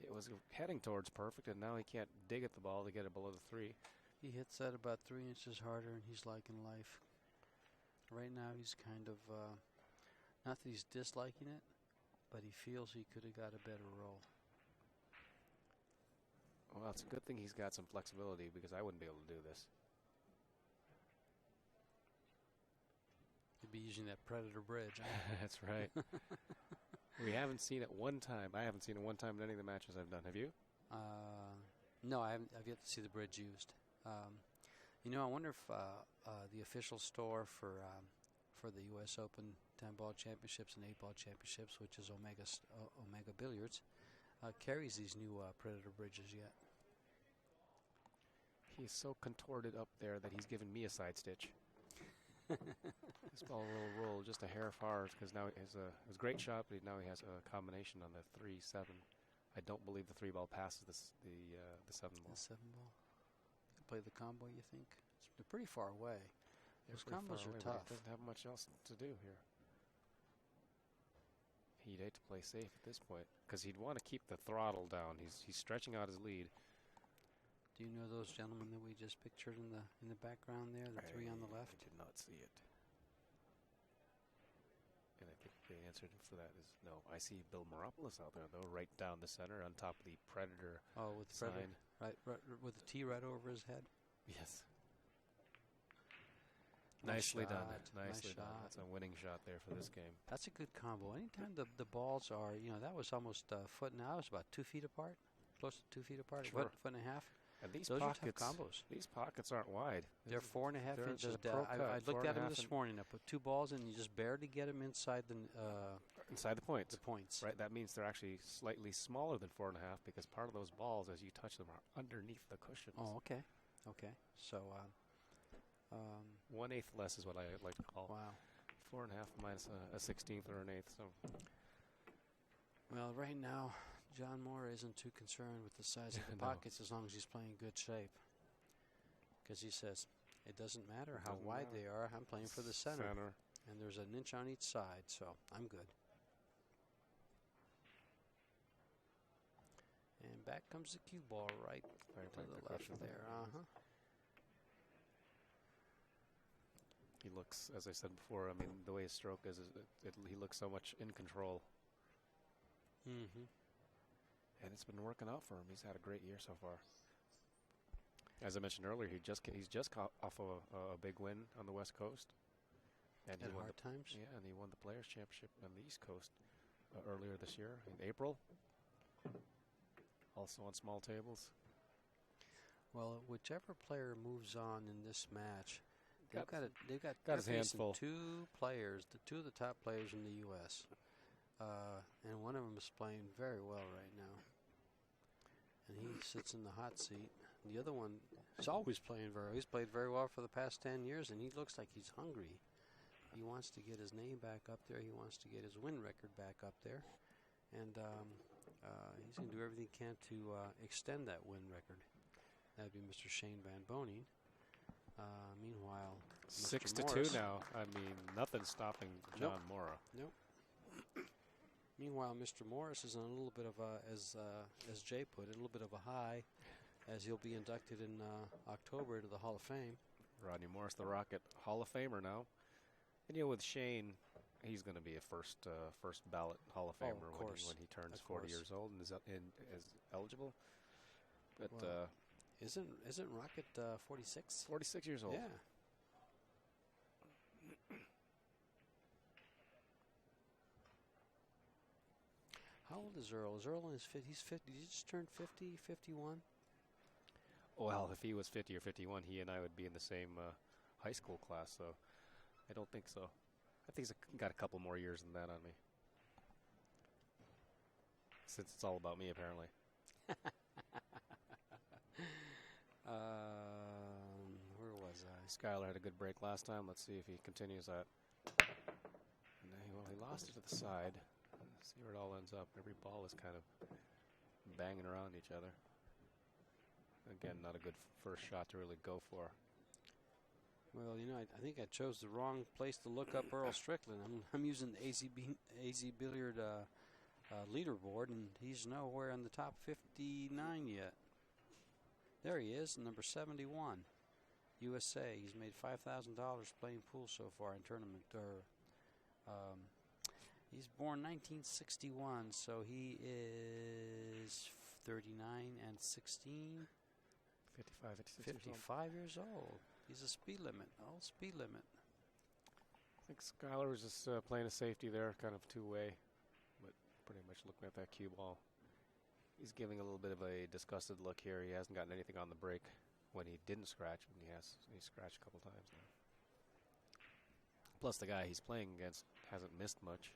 It was heading towards perfect, and now he can't dig at the ball to get it below the 3. He hits that about 3 inches harder, and he's liking life. Right now, he's kind of, not that he's disliking it, but he feels he could have got a better roll. Well, it's a good thing he's got some flexibility, because I wouldn't be able to do this. He'd be using that Predator bridge. That's right. We haven't seen it one time. I haven't seen it one time in any of the matches I've done. Have you? No, I've yet to see the bridge used. You know, I wonder if the official store for the U.S. Open 10-ball championships and 8-ball championships, which is Omega Billiards, carries these new Predator bridges yet. He's so contorted up there that he's given me a side stitch. This ball will roll just a hair far because now it was a great shot, but now he has a combination on the 3-7. I don't believe the 3 ball passes the 7 ball. The 7 ball. Play the combo, you think? It's pretty far away. Those combos are tough. He doesn't have much else to do here. He'd hate to play safe at this point because he'd want to keep the throttle down. He's stretching out his lead. Do you know those gentlemen that we just pictured in the background there, the 3 on the left? I did not see it. And I think the answer for that is no. I see Bill Moropoulos out there, though, right down the center on top of the Predator with the sign. Right, with the T right over his head? Yes. Nicely done. done. Nicely done. That's a winning shot there for this game. That's a good combo. Anytime the balls are, that was almost a foot and a half. It was about 2 feet apart, close to 2 feet apart, Sure. foot and a half. And these Those pockets, are tough combos. These pockets aren't wide. They're 4.5 inches down. I looked at them this morning. I put 2 balls in, and you just barely get them inside the points. The points. Right. That means they're actually slightly smaller than 4.5 because part of those balls, as you touch them, are underneath the cushions. Oh, okay. Okay. So, 1/8 less is what I like to call. Wow. 4.5 minus a 16th or an 1/8. So. Well, right now, John Morra isn't too concerned with the size of the pockets as long as he's playing good shape. Because he says, it doesn't matter how wide they are, I'm playing for the center. And there's an inch on each side, so I'm good. And back comes the cue ball right to the left there. He looks, as I said before, I mean, the way his stroke is he looks so much in control. Mm-hmm. And it's been working out for him. He's had a great year so far. As I mentioned earlier, he's just off of a big win on the West Coast. And at Hard Times? Yeah, and he won the Players' Championship on the East Coast earlier this year in April. Also on small tables. Well, whichever player moves on in this match, they've got his hands full. 2 players, the 2 of the top players in the U.S. And one of them is playing very well right now. And he sits in the hot seat. And the other one is always playing very well. He's played very well for the past 10 years, and he looks like he's hungry. He wants to get his name back up there. He wants to get his win record back up there. And he's going to do everything he can to extend that win record. That would be Mr. Shane Van Boning. Meanwhile, 6-2 now. I mean, nothing's stopping John Morra. Nope. Meanwhile, Mr. Morris is on a little bit of a, as Jay put it, a little bit of a high, as he'll be inducted in October to the Hall of Fame. Rodney Morris, the Rocket Hall of Famer now. And with Shane, he's going to be a first ballot Hall of Famer when he turns 40 years old and is eligible. But well, isn't Rocket 46? 46 years old. Yeah. How old is Earl? Is Earl in his 50s? He's 50. Did he just turn 50, 51? Well, if he was 50 or 51, he and I would be in the same high school class, so I don't think so. I think he's got a couple more years than that on me. Since it's all about me, apparently. Where was I? Skyler had a good break last time. Let's see if he continues that. Well, he lost it to the side. Let's see where it all ends up. Every ball is kind of banging around each other. Again, not a good first shot to really go for. Well, you know, I think I chose the wrong place to look up Earl Strickland. I'm using the AZ Billiard leaderboard, and he's nowhere in the top 59 yet. There he is, number 71, USA. He's made $5,000 playing pool so far in tournament. He's born 1961, so he is 39 and 16. 55 years old. He's a speed limit. Oh, speed limit. I think Skyler was just playing a safety there, kind of two-way, but pretty much looking at that cue ball. He's giving a little bit of a disgusted look here. He hasn't gotten anything on the break when he didn't scratch, and he scratched a couple times now. Plus, the guy he's playing against hasn't missed much.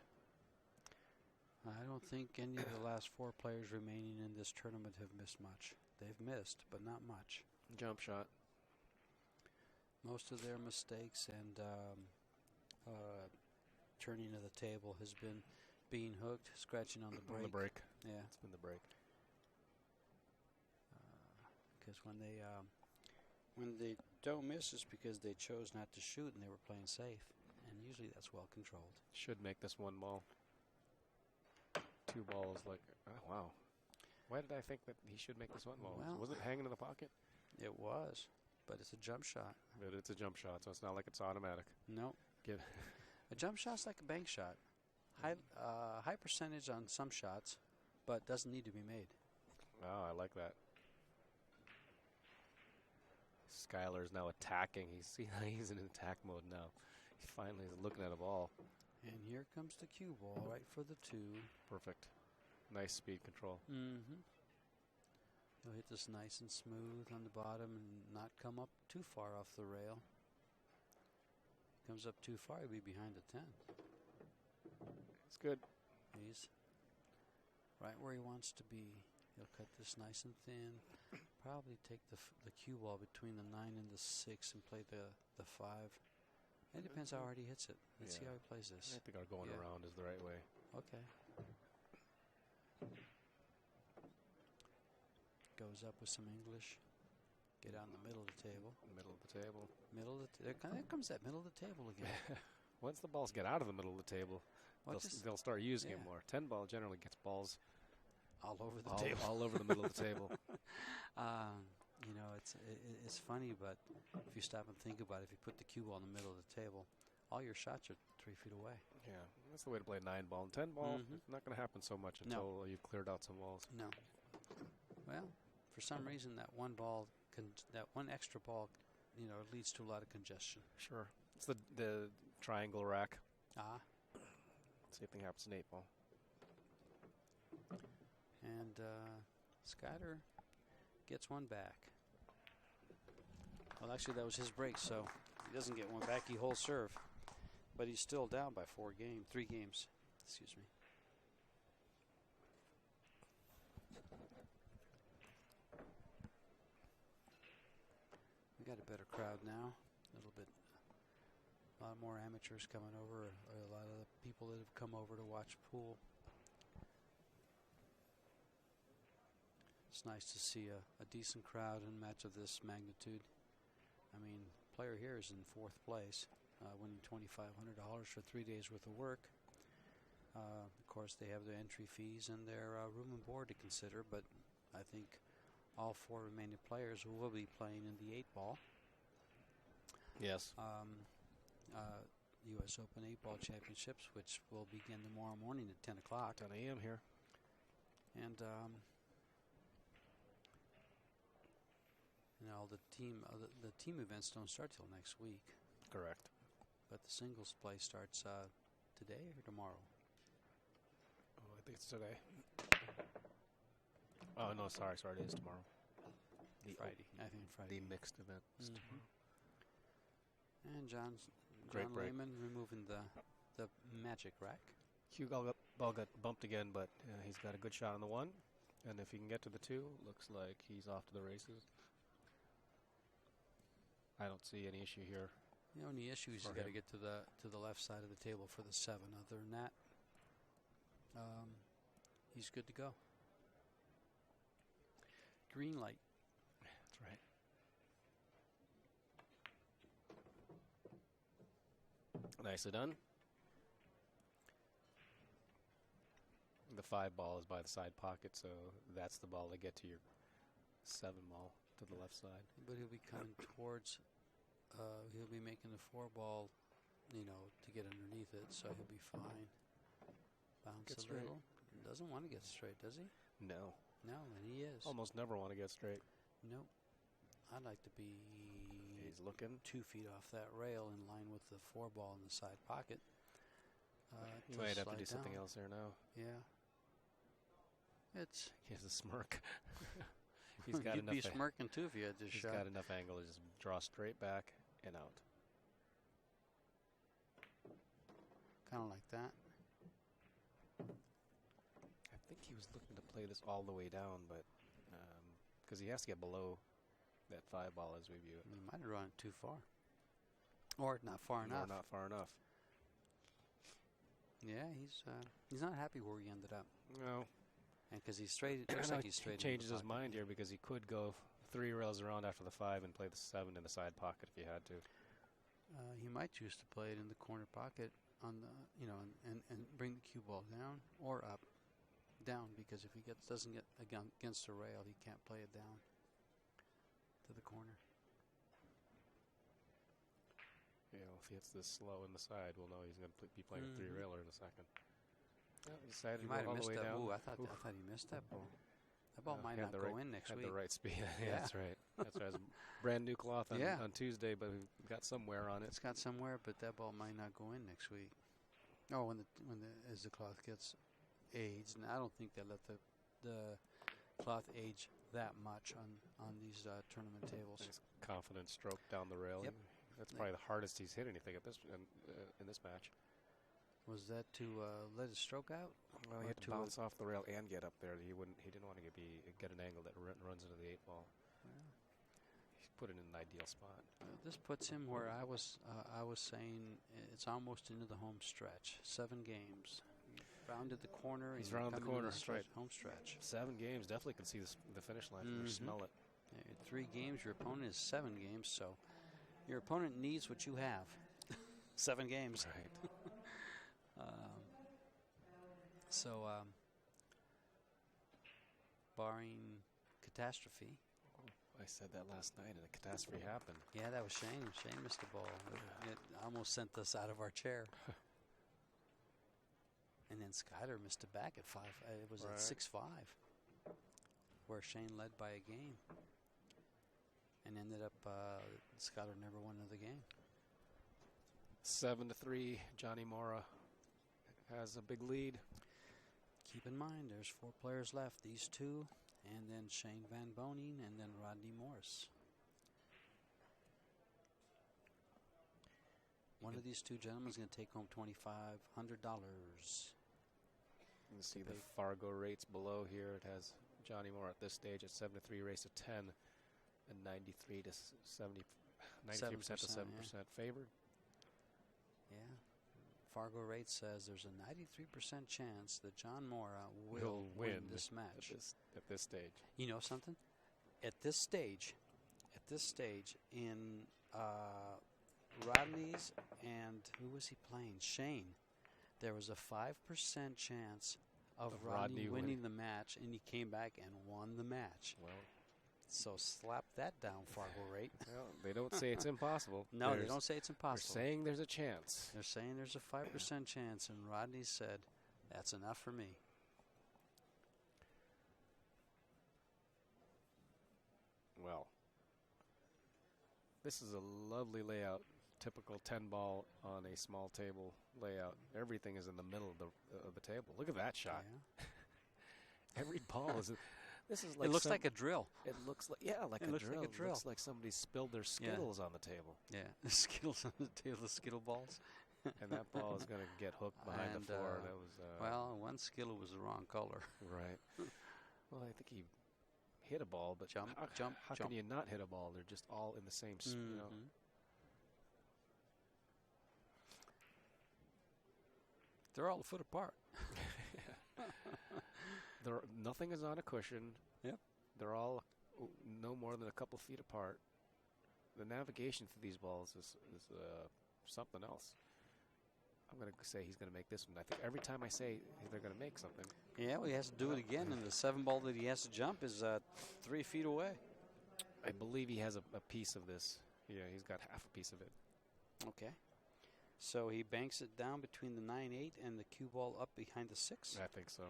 I don't think any of the last 4 players remaining in this tournament have missed much. They've missed, but not much. Jump shot. Most of their mistakes and turning of the table has been being hooked, scratching on the break. On the break. Yeah. It's been the break. Because when they don't miss, it's because they chose not to shoot and they were playing safe. And usually that's well controlled. Should make this one ball. 2 balls, like, oh, wow. Why did I think that he should make this one ball? Well, was it hanging in the pocket? It was, but it's a jump shot. But it's a jump shot, so it's not like it's automatic. No. A jump shot's like a bank shot. High percentage on some shots, but doesn't need to be made. Oh, I like that. Skyler's now attacking. He's in attack mode now. He finally is looking at a ball. And here comes the cue ball, right for the 2. Perfect. Nice speed control. Mm-hmm. He'll hit this nice and smooth on the bottom and not come up too far off the rail. Comes up too far, he'll be behind the 10. It's good. He's right where he wants to be. He'll cut this nice and thin. Probably take the cue ball between the 9 and the 6 and play the 5. It depends how hard he hits it. Let's see how he plays this. I think our going around is the right way. Okay. Goes up with some English. Get out in the middle of the table. Middle of the table. There comes that middle of the table again. Once the balls get out of the middle of the table, they'll start using it more. 10 ball generally gets balls all over the table. All over the middle of the table. You know, it's funny, but if you stop and think about it, if you put the cue ball in the middle of the table, all your shots are 3 feet away. Yeah, that's the way to play 9 ball. And 10 ball, it's not going to happen so much until you've cleared out some balls. No. Well, for some reason, that one extra ball, you know, leads to a lot of congestion. Sure. It's the triangle rack. Same thing happens in 8 ball. And Skyler gets one back. Well, actually, that was his break, so he doesn't get one back. He holds serve. But he's still down by 3 games. Excuse me. We got a better crowd now. A lot more amateurs coming over. A lot of the people that have come over to watch pool. It's nice to see a decent crowd in a match of this magnitude. I mean, player here is in 4th place, winning $2,500 for 3 days worth of work. Of course, they have their entry fees and their room and board to consider, but I think all 4 remaining players will be playing in the 8 ball. Yes. U.S. Open 8-Ball Championships, which will begin tomorrow morning at 10 o'clock. 10 a.m. here. And, the team events don't start till next week. Correct. But the singles play starts today or tomorrow? Oh, I think it's today. Oh, no, sorry, it is tomorrow. Friday. I think Friday. The mixed event is tomorrow. And John Lehman removing the magic rack. Cue ball got bumped again, but he's got a good shot on the 1. And if he can get to the 2, looks like he's off to the races. I don't see any issue here. The only issue is he's got to get to the left side of the table for the 7. Other than that, he's good to go. Green light. That's right. Nicely done. The 5 ball is by the side pocket, so that's the ball to get to your 7 ball to the left side. But he'll be coming towards, he'll be making the 4 ball, to get underneath it, so he'll be fine. Bounce a little. Doesn't want to get straight, does he? No. No, and he is. Almost never want to get straight. Nope. I'd like to be He's looking 2 feet off that rail in line with the 4 ball in the side pocket. You might have to do something else there now. Yeah. He has a smirk. He's got You'd enough. be smirking too if you had this shot. He's got enough angle to just draw straight back and out. Kind of like that. I think he was looking to play this all the way down, but because he has to get below that 5 ball as we view it. He might have run it too far, or not far enough. Or not far enough. Yeah, he's not happy where he ended up. No. And because he's straight, it looks like he's straight. He changes his mind here because he could go 3 rails around after the 5 and play the 7 in the side pocket if he had to. He might choose to play it in the corner pocket on the, and bring the cue ball down or up, down, because if he doesn't get against the rail, he can't play it down to the corner. If he hits this slow in the side, we'll know he's going to be playing a 3-railer in a second. He decided He to might go all have the missed way that. down. Ooh, I thought he missed that ball. That ball might not go in next week. Had the right speed. Yeah, that's right. That's right. It's a brand new cloth on Tuesday, but we've got some wear on it. It's got some wear, but that ball might not go in next week. Oh, as the cloth gets aged, and I don't think they let the cloth age that much on these tournament tables. Nice confident stroke down the rail. Yep. That's probably the hardest he's hit anything at this in this match. Was that to let it stroke out? Well, he had to bounce off the rail and get up there. He didn't want to get an angle that runs into the 8 ball. Yeah. He's put it in an ideal spot. This puts him where I was saying it's almost into the home stretch. 7 games. Rounded the corner. He's rounded the corner. That's right. Home stretch. 7 games. Definitely can see the finish line. Smell it. 3 games. Your opponent is 7 games. So your opponent needs what you have. 7 games. Right. Barring catastrophe. I said that last night, and a catastrophe happened. Yeah, that was Shane. Shane missed the ball. It almost sent us out of our chair. And then Skyler missed it back at 5. It was at 6-5, where Shane led by a game, and ended up Skyler never won another game. 7-3. Johnny Morra has a big lead. Keep in mind, there's 4 players left. These 2, and then Shane Van Boning, and then Rodney Morris. One of these 2 gentlemen is going to take home $2,500. You can see the Fargo rates below here. It has Johnny Morra at this stage at 7-3, race to 10, and 93 to 70, 93% to 7% favored. Yeah. Fargo rate says there's a 93% chance that John Morra will win this match. At this stage. You know something? At this stage in Rodney's and who was he playing? Shane. There was a 5% chance of Rodney winning the match, and he came back and won the match. Well, So slap that down, Fargo rate. Well, they don't say it's impossible. No, they don't say it's impossible. They're saying there's a chance. They're saying there's a 5% chance, and Rodney said, that's enough for me. Well, this is a lovely layout. Typical 10-ball on a small table layout. Everything is in the middle of the table. Look at that shot. Yeah. Every ball is. This is like it looks like a drill. It looks like like a drill. It looks like somebody spilled their Skittles on the table. Yeah, the Skittles on the table, the Skittle balls. And that ball is going to get hooked behind the floor. That was well, one Skittle was the wrong color. Right. Well, I think he hit a ball, but jump. How can you not hit a ball? They're just all in the same. You know. They're all a foot apart. Nothing is on a cushion. Yep. They're all no more than a couple feet apart. The navigation through these balls is something else. I'm going to say he's going to make this one. I think every time I say they're going to make something. Yeah, well, he has to do it again, and the 7-ball that he has to jump is 3 feet away. I believe he has a piece of this. Yeah, he's got half a piece of it. Okay. So he banks it down between the 9-8 and the cue ball up behind the 6? I think so.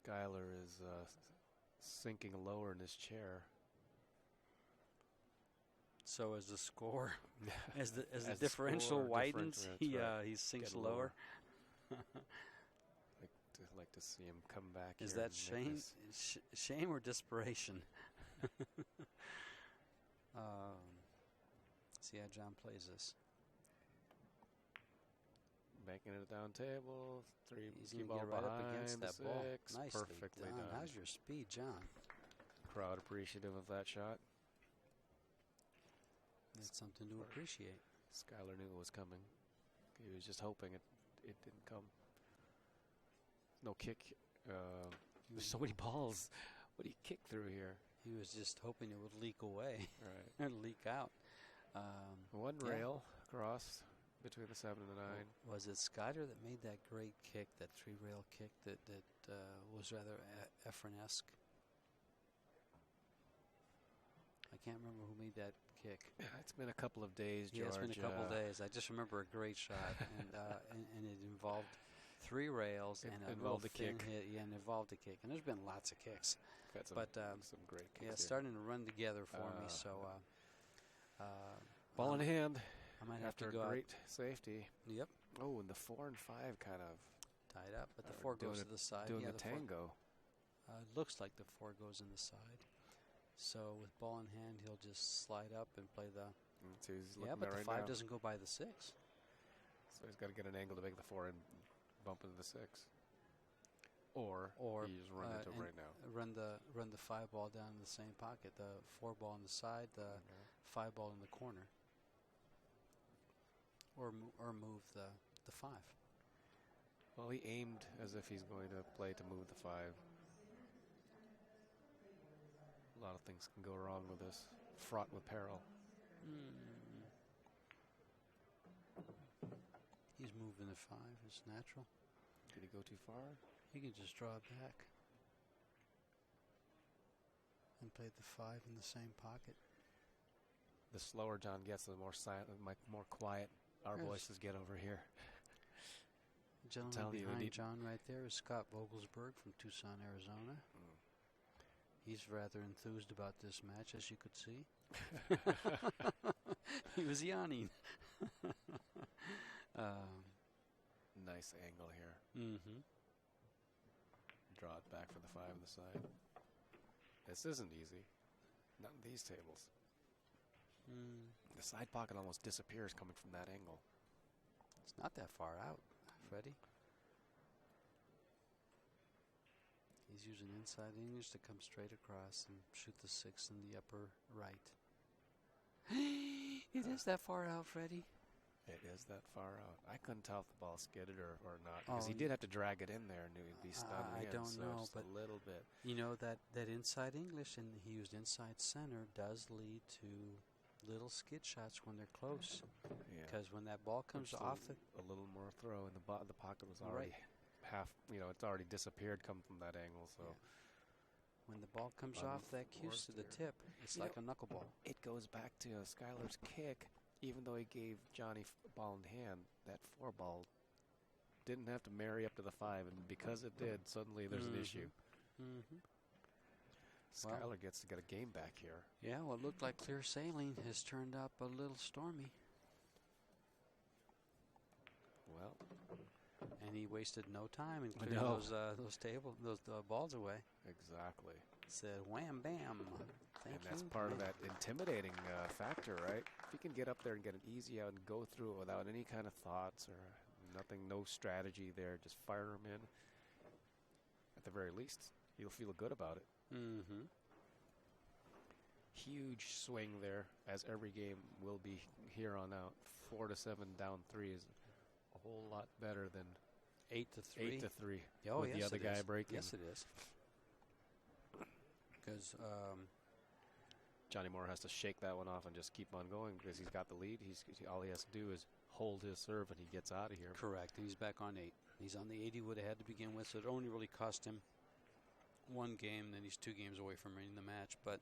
Skyler is sinking lower in his chair. So as the score, as the differential widens, he sinks lower. like to see him come back. Is that shame or desperation? See how John plays this. Banking it down table. He's going to get right up against that ball. Nicely Perfectly done. How's your speed, John? Crowd appreciative of that shot. That's something to appreciate. Skyler knew it was coming. He was just hoping it didn't come. No kick. There's so many balls. What do you kick through here? He was just hoping it would leak away. Right. Or leak out. One rail across between the 7 and the 9. Was it Skyler that made that great kick, that 3-rail kick that was rather Efren-esque? I can't remember who made that kick. Yeah, it's been a couple of days, George. Yeah, it's been a couple of days. I just remember a great shot, and it involved 3 rails and a real thin hit. Yeah, and it involved a kick. And there's been lots of kicks. But some great kicks. Yeah, it's starting to run together for me. So ball in hand. I might have to after go great safety. Yep. Oh, and the 4 and 5 kind of tied up, but the 4 goes to the side. Doing a tango. Looks like the 4 goes in the side. So with ball in hand, he'll just slide up and play the. Yeah, but the right 5 now doesn't go by the 6. So he's got to get an angle to make the 4 and bump into the 6. Or you just run into it right now. Run the 5 ball down in the same pocket. The 4 ball on the side, the 5 ball in the corner. Or move the 5. Well, he aimed as if he's going to play to move the 5. A lot of things can go wrong with this. Fraught with peril. He's moving the 5. It's natural. Did he go too far? He can just draw it back. And play the 5 in the same pocket. The slower John gets, the more silent, more quiet our voices get over here. The gentleman behind John right there is Scott Vogelsberg from Tucson, Arizona. He's rather enthused about this match, as you could see. He was yawning. Nice angle here. Draw it back for the 5 on the side. This isn't easy. Not in these tables. The side pocket almost disappears coming from that angle. It's not that far out, Freddie. He's using inside English to come straight across and shoot the 6 in the upper right. It is that far out, Freddie. It is that far out. I couldn't tell if the ball skidded or not, because he did have to drag it in there and he'd be stunned. I don't know, but a little bit. You know that inside English, and he used inside center, does lead to little skid shots when they're close. Yeah. Because when that ball comes off a little more throw, and the pocket was already half. It's already disappeared. Come from that angle, so. Yeah. When the ball comes off that cue to the tip, it's like a knuckleball. It goes back to Skyler's kick. Even though he gave Johnny ball in hand, that 4 ball didn't have to marry up to the 5, and because it did, suddenly there's an issue. Skyler gets to get a game back here. Yeah, well, it looked like clear sailing has turned up a little stormy. Well, and he wasted no time in clearing those balls away. Exactly. Said wham bam. Thank you. That's part of that intimidating factor, right? If you can get up there and get an easy out and go through it without any kind of thoughts or nothing, no strategy there, just fire them in. At the very least, you'll feel good about it. Huge swing there, as every game will be here on out. 4-7 down 3 is a whole lot better than 8-3. 8-3. Oh, with yes, the other guy breaking. Yes, it is. Because Johnny Morra has to shake that one off and just keep on going because he's got the lead. All he has to do is hold his serve and he gets out of here. Correct. He's back on 8. He's on the 8 he would have had to begin with, so it only really cost him 1 game. Then he's 2 games away from winning the match. But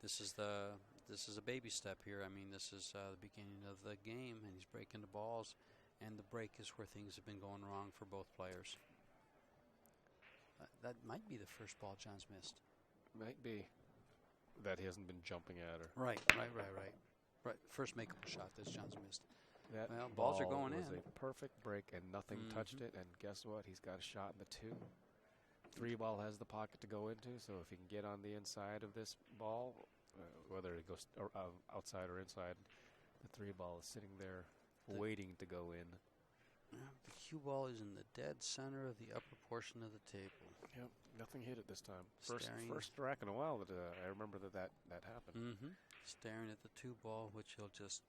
this is a baby step here. I mean, this is the beginning of the game, and he's breaking the balls, and the break is where things have been going wrong for both players. That might be the first ball John's missed. Might be that he hasn't been jumping at her. Right. First makeable shot that John's missed. That balls are going in. It was a perfect break, and nothing touched it. And guess what? He's got a shot in the 2. 3 ball has the pocket to go into, so if he can get on the inside of this ball, whether it goes outside or inside, the 3 ball is sitting there waiting to go in. The cue ball is in the dead center of the upper portion of the table. Yep, nothing hit it this time. First rack in a while that I remember that happened. Staring at the 2 ball, which he'll just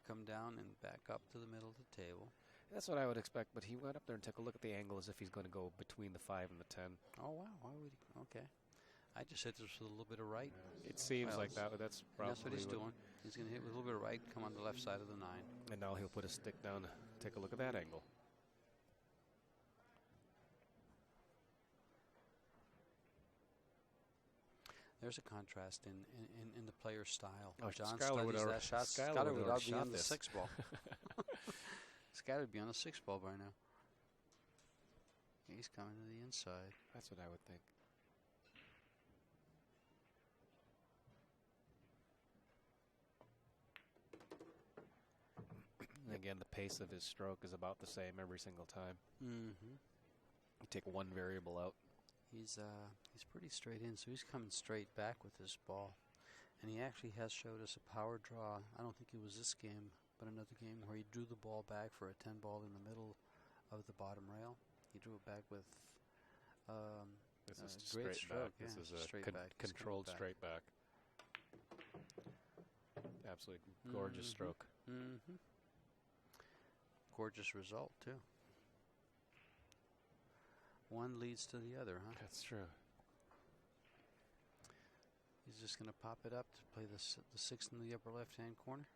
come down and back up to the middle of the table. That's what I would expect, but he went up there and took a look at the angle as if he's going to go between the 5 and the 10. Oh, wow. Why would he? Okay. I just hit this with a little bit of right. It seems like that, but that's probably what he's doing. He's going to hit with a little bit of right, come on the left side of the 9. And now he'll put his stick down, take a look at that angle. There's a contrast in the player's style. Oh, John Skyler studies that shot. Skyler would be on the 6 ball. Skyler would be on the 6 ball by now. He's coming to the inside. That's what I would think. And again, the pace of his stroke is about the same every single time. You take one variable out. He's pretty straight in, so he's coming straight back with this ball. And he actually has showed us a power draw. I don't think it was this game, but another game where he drew the ball back for a 10 ball in the middle of the bottom rail. He drew it back with this is great straight stroke. back. This is a straight back. controlled straight back. Absolutely gorgeous stroke. Gorgeous result, too. One leads to the other, huh? That's true. He's just going to pop it up to play the 6 in the upper left-hand corner.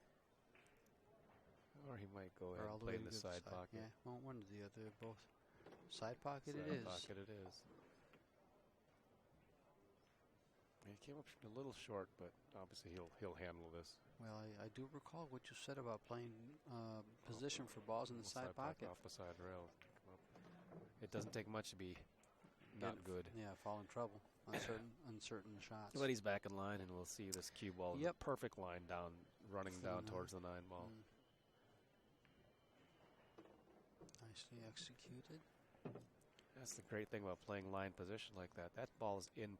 Or he might go ahead and play in the side pocket. Yeah, well, one or the other, both. Side pocket side it is. Pocket it is. He came up a little short, but obviously he'll handle this. Well, I do recall what you said about playing position for balls in the side pocket. Off the side rail. It doesn't take much to be not good. Yeah, fall in trouble on uncertain shots. But he's back in line, and we'll see this cue ball in the perfect line down, running down towards the 9 ball. Nicely executed. That's the great thing about playing line position like that. That ball is in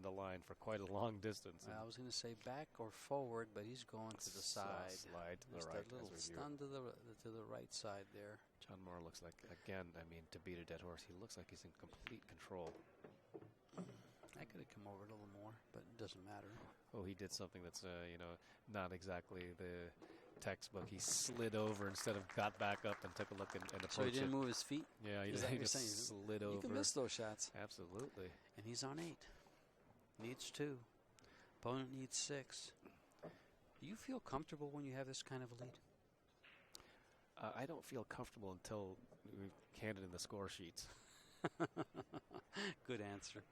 the line for quite a long distance. I was going to say back or forward, but he's going to the side. Slide to the right. That little stun to the right side there. John Morra looks like, again, I mean, to beat a dead horse, he looks like he's in complete control. I could have come over it a little more, but it doesn't matter. Oh, he did something that's, not exactly the textbook. He slid over instead of got back up and took a look and approached it. So he didn't move his feet? Yeah, he just slid over. You can miss those shots. Absolutely. And he's on 8. Needs 2. Opponent needs 6. Do you feel comfortable when you have this kind of a lead? I don't feel comfortable until we've handed in the score sheets. Good answer.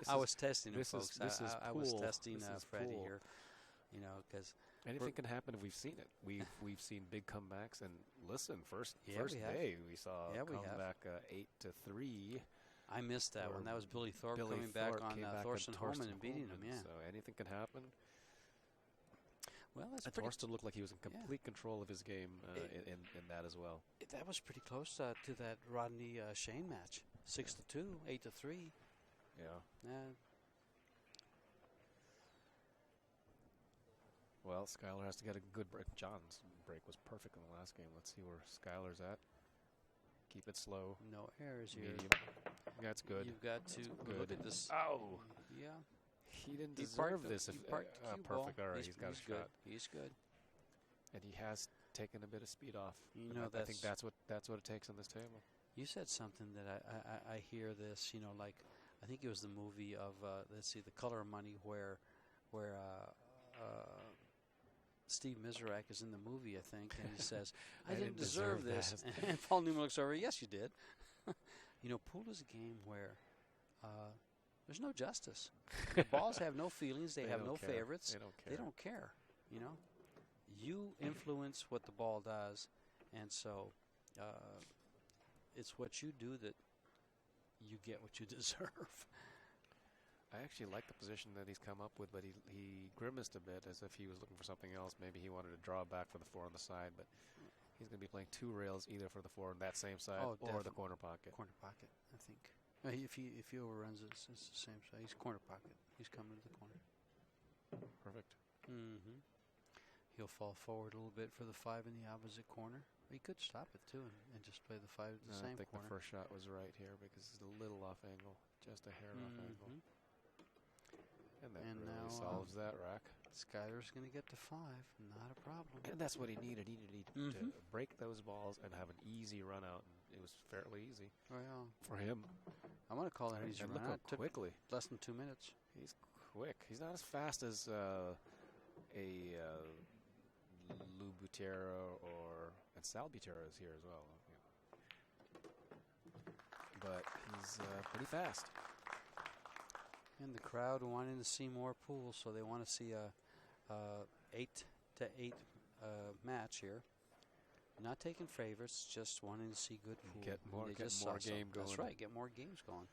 I was testing it, folks. I was testing Freddie here, you know, because anything can happen if we've seen it. We've seen big comebacks, and listen, first day we saw a comeback 8-3. I missed that one. That was Billy Thorpe coming back on Thorsten Holman and beating him. Yeah, so anything can happen. Well, that's Thorsten looked like he was in complete control of his game in that as well. That was pretty close to that Rodney Shane match. 6-2, 8-3. Yeah. Well, Skyler has to get a good break. John's break was perfect in the last game. Let's see where Skyler's at. Keep it slow. No errors here. Medium. That's good. You've got to look at this. Oh! Yeah. He didn't deserve this. Perfect. All right, he's got a shot. He's good. And he has taken a bit of speed off. You know, I think that's what it takes on this table. You said something that I hear this, you know, like I think it was the movie of let's see, The Color of Money, where Steve Miserak is in the movie, I think, and he says, "I didn't deserve this." And Paul Newman looks over. Yes, you did. You know, pool is a game where there's no justice. The balls have no feelings. They have no favorites. They don't care. They don't care. You know, you influence what the ball does, and so it's what you do that you get what you deserve. I actually like the position that he's come up with, but he grimaced a bit as if he was looking for something else. Maybe he wanted to draw back for the 4 on the side, but he's going to be playing 2 rails either for the 4 on that same side or the corner pocket. Corner pocket, I think. If he overruns it, it's the same side. He's corner pocket. He's coming to the corner. Perfect. Mm-hmm. He'll fall forward a little bit for the 5 in the opposite corner. He could stop it too and just play the 5 at the same corner. I think the first shot was right here because it's a little off angle, just a hair off angle. And that really solves that rack. Skyler's going to get to 5, not a problem. And that's what he needed. He needed to break those balls and have an easy run out. And it was fairly easy for him. I want to call it an easy run out. Look how quickly. Less than 2 minutes. He's quick. He's not as fast as a Lou Butera and Sal Butera is here as well. But he's pretty fast. And the crowd wanting to see more pools, so they want to see a 8-8 match here. Not taking favorites, just wanting to see good pool. Get more game going. That's right, get more games going.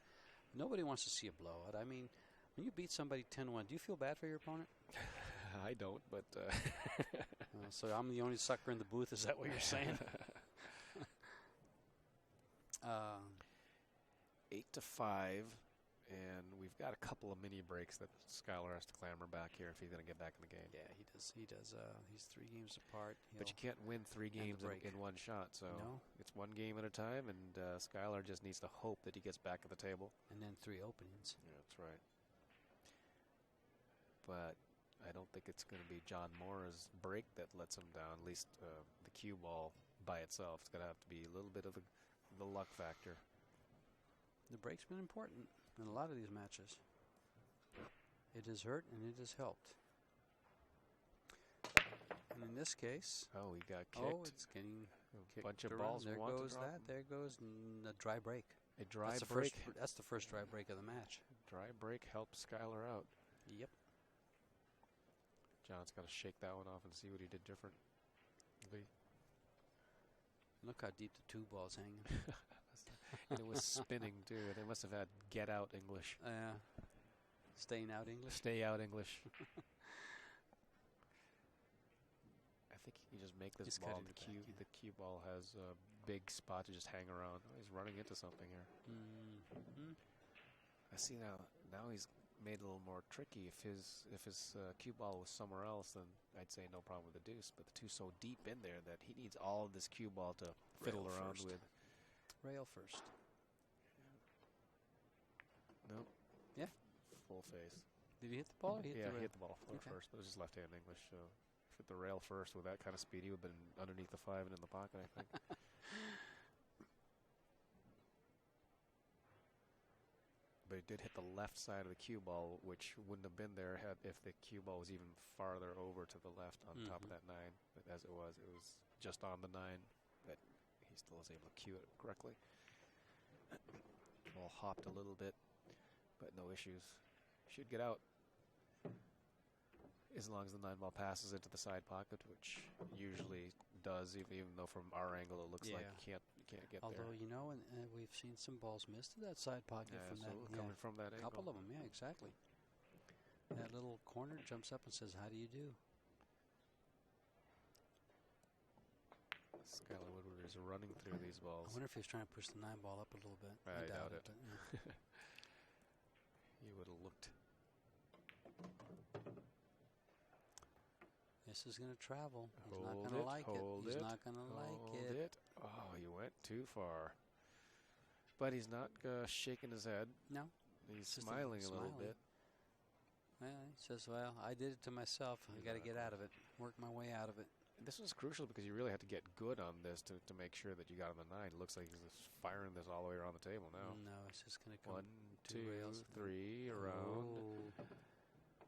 Nobody wants to see a blowout. I mean, when you beat somebody 10-1, do you feel bad for your opponent? I don't, but... so I'm the only sucker in the booth, is that what you're saying? 8-5. And we've got a couple of mini breaks that Skyler has to clamber back here if he's going to get back in the game. Yeah, he does. He does. He's 3 games apart. But you can't win 3 games in one shot. So it's 1 game at a time, and Skyler just needs to hope that he gets back at the table. And then 3 openings. Yeah, that's right. But I don't think it's going to be John Morra's break that lets him down, at least the cue ball by itself. It's going to have to be a little bit of the luck factor. The break's been important in a lot of these matches. It has hurt and it has helped. And in this case, he got kicked. Oh, it's getting a bunch of balls. There goes that. There goes a dry break. A dry break. That's the first dry break of the match. Dry break helps Skyler out. Yep. John's got to shake that one off and see what he did different. Look how deep the 2 ball's hanging. And it was spinning too. They must have had get out English. Staying out English? Stay out English. I think you just make this ball. The cue ball has a big spot to just hang around. Oh, he's running into something here. I see now he's made it a little more tricky. If his cue ball was somewhere else, then I'd say no problem with the deuce. But the 2's so deep in there that he needs all of this cue ball to fiddle around with. Rail first. Nope. Yeah. Full face. Did he hit the ball? He hit the ball first, but it was just left-hand English. So hit the rail first with that kind of speed, he would have been underneath the 5 and in the pocket, I think. but it did hit the left side of the cue ball, which wouldn't have been there if the cue ball was even farther over to the left on top of that 9. But as it was just on the 9, but he still was able to cue it correctly. Ball hopped a little bit, but no issues. Should get out as long as the 9 ball passes into the side pocket, which usually does, even though from our angle it looks like you can't get there. Although, you know, and we've seen some balls miss to that side pocket from that. Coming from that angle. A couple of them, yeah, exactly. That little corner jumps up and says, how do you do? Skyler Woodward is running through these balls. I wonder if he's trying to push the 9 ball up a little bit. I doubt it. He would have looked. This is going to travel. He's not going to like it. He's not going to like it. Oh, you went too far. But he's not shaking his head. No. He's smiling a little bit. Well, he says, well, I did it to myself. I got to get out of it. Work my way out of it. This was crucial because you really had to get good on this to make sure that you got on the 9. It looks like he's firing this all the way around the table now. No, it's just going to come 1, 2, 3 around. Oh.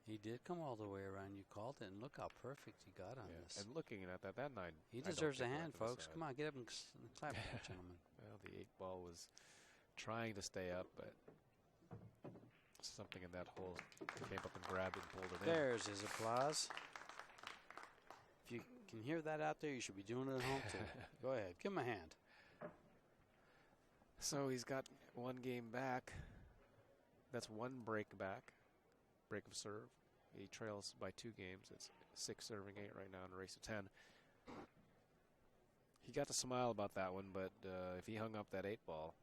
He did come all the way around. You called it, and look how perfect he got on this. And looking at that 9. He deserves a hand, folks. Come on, get up and clap for the gentleman. Well, the 8 ball was trying to stay up, but something in that hole came up and grabbed it and pulled it in. There's his applause. If you can hear that out there, you should be doing it at home, too. Go ahead. Give him a hand. So he's got 1 game back. That's 1 break back. Break of serve. He trails by 2 games. It's 6 serving 8 right now in a race of 10. He got to smile about that one, but if he hung up that 8 ball,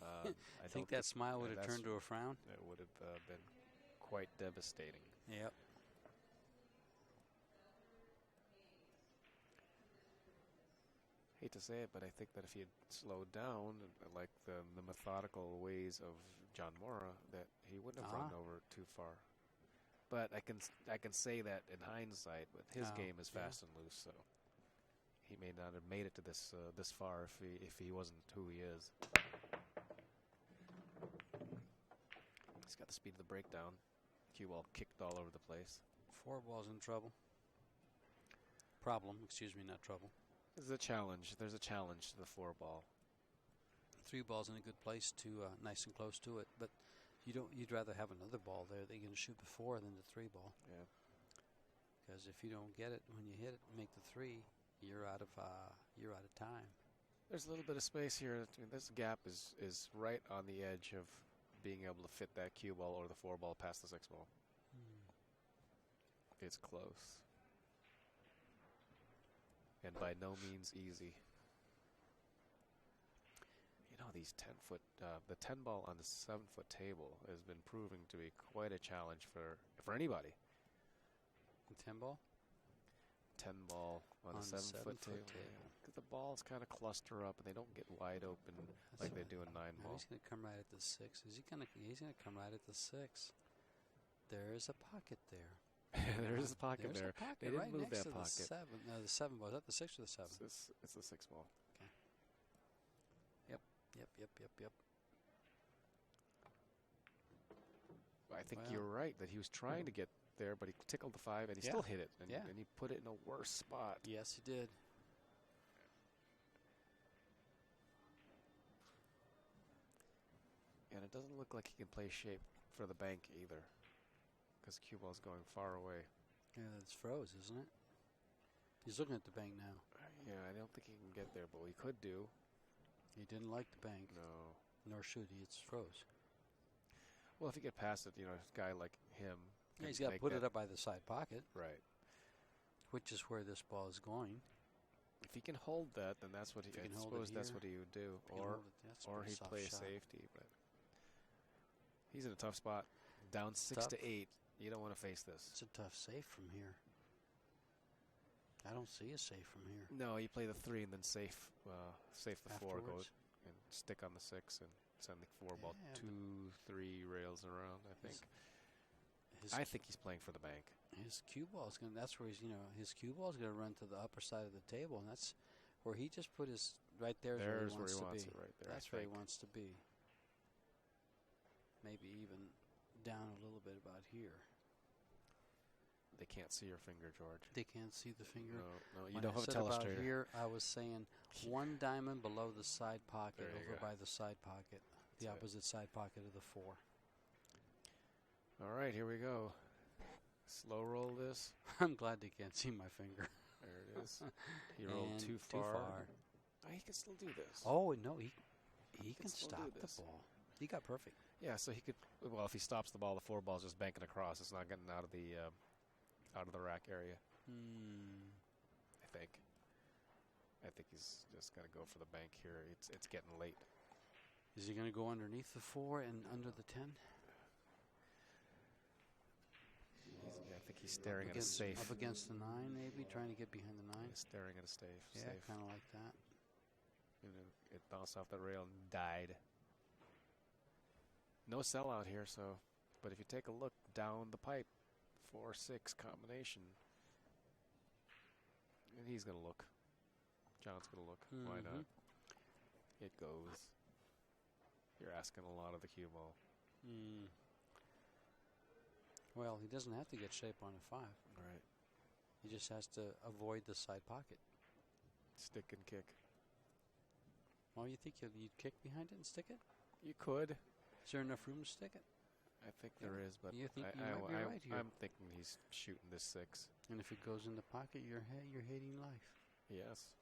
I think that smile would have turned to a frown. It would have been quite devastating. Yep. Hate to say it, but I think that if he had slowed down, like the methodical ways of John Morra, that he wouldn't have run over too far. But I can say that in hindsight, but his game is fast and loose, so he may not have made it to this far if he wasn't who he is. He's got the speed of the breakdown. Cue ball kicked all over the place. 4 balls in trouble. Problem, excuse me, not trouble. There's a challenge. There's a challenge to the 4 ball. 3 balls in a good place, nice and close to it, but you'd rather have another ball there that you're going to shoot the 4 than the 3 ball. Yeah. Because if you don't get it when you hit it, make the 3, you're out of time. There's a little bit of space here. I mean, this gap is right on the edge of being able to fit that cue ball or the 4 ball past the 6 ball. It's close. And by no means easy. You know, these 10-foot, the 10 ball on the 7-foot table has been proving to be quite a challenge for anybody. The 10 ball? 10 ball on the 7-foot table. Because the balls kind of cluster up and they don't get wide open like they do in 9 ball. He's going to come right at the 6. He's going to come right at the 6. There's a pocket there. There's a pocket there. They didn't right move next that to pocket. The 7 ball. Is that the 6 or the 7? It's the 6 ball. Okay. Yep. I think you're right that he was trying to get there, but he tickled the 5 and he still hit it. And he put it in a worse spot. Yes, he did. And it doesn't look like he can play shape for the bank either, because cue ball's going far away. Yeah, it's froze, isn't it? He's looking at the bank now. Yeah, I don't think he can get there, but we could do. He didn't like the bank. No. Nor should he. It's froze. Well, if you get past it, a guy like him. Yeah, he's got to put it up by the side pocket. Right. Which is where this ball is going. If he can hold that, then that's what I suppose that's what he would do. Or he'd play a safety, but he's in a tough spot. Down 6 to 8. You don't want to face this. It's a tough safe from here. I don't see a safe from here. No, you play the 3 and then safe the 4, go and stick on the 6 and send the 4 ball 2, 3 rails around. I think he's playing for the bank. His cue ball is going. That's where his cue ball is going to run to the upper side of the table, and that's where he just put his right there. There's where he wants it right there. That's where he wants to be. maybe even down a little bit about here. They can't see your finger, George. They can't see the finger. No, you When don't I have a said about telestrator. here, I was saying one diamond below the side pocket, There you over go. by the side pocket, the That's it. opposite side pocket of the 4. All right, here we go. Slow roll this. I'm glad they can't see my finger. There it is. He rolled And too far. He can still do this. Oh, no, he can still stop do the this. ball. He got perfect. Yeah, so he could. Well, if he stops the ball, the 4 ball's just banking across. It's not getting out of the rack area. I think he's just gonna go for the bank here. It's getting late. Is he going to go underneath the 4 and under the 10? I think he's staring at a safe. Up against the 9, maybe, trying to get behind the 9. He's staring at a safe. Yeah, kind of like that. And it bounced off the rail and died. No sellout here, but if you take a look down the pipe, 4-6 combination, and he's gonna look. John's gonna look. Why not? It goes. You're asking a lot of the cue ball. Well, he doesn't have to get shape on a 5. Right. He just has to avoid the side pocket. Stick and kick. Well, you think you'd kick behind it and stick it? You could. Is there enough room to stick it? I think there is, but You think you might be right here. I'm thinking he's shooting this 6. And if it goes in the pocket, you're hating life. Yes.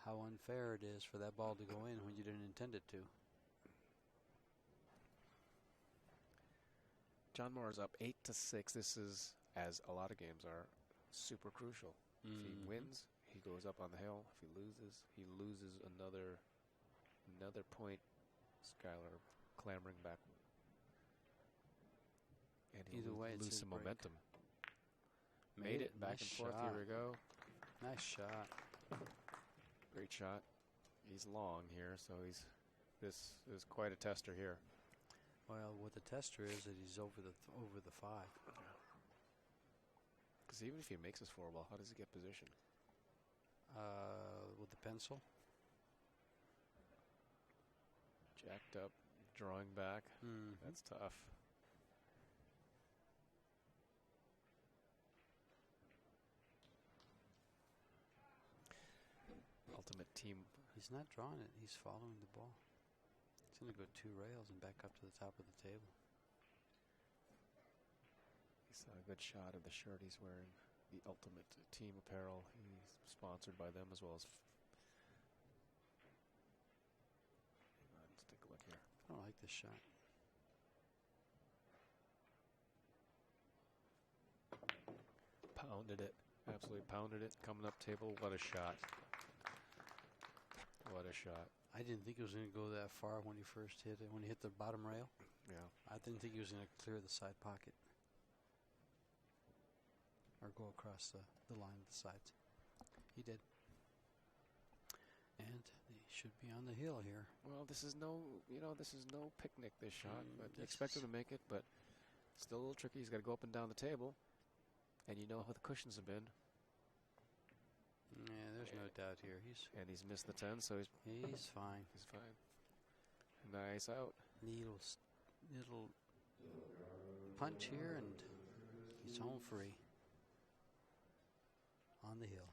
How unfair it is for that ball to go in when you didn't intend it to. John Morra's up 8-6. This is, as a lot of games are, super crucial. If he wins, he goes up on the hill. If he loses another point. Skyler clambering back. And Either way, it's lose his some break. Momentum. Made it back Nice and forth. shot. Here we go. Nice shot. Great shot. He's long here, so this is quite a tester here. Well, what the tester is that he's over the 5. Because even if he makes his 4 ball, how does he get positioned? With the pencil. Jacked up, drawing back. That's tough. Ultimate team. He's not drawing it. He's following the ball. He's going to go 2 rails and back up to the top of the table. He saw a good shot of the shirt he's wearing. The Ultimate Team apparel. He's sponsored by them as well as. Let's take a look here. I don't like this shot. Pounded it. Absolutely pounded it. Coming up table. What a shot. What a shot. I didn't think it was going to go that far when he first hit it. When he hit the bottom rail. Yeah. I didn't think he was going to clear the side pocket. Or go across the line of the sides. He did. And he should be on the hill here. Well, this is no picnic, this shot. But expect him to make it, but still a little tricky. He's got to go up and down the table. And you know how the cushions have been. Yeah, there's no doubt here. And he's missed the 10, so he's fine. He's fine. Nice out. Little punch here, and he's home free. On the hill.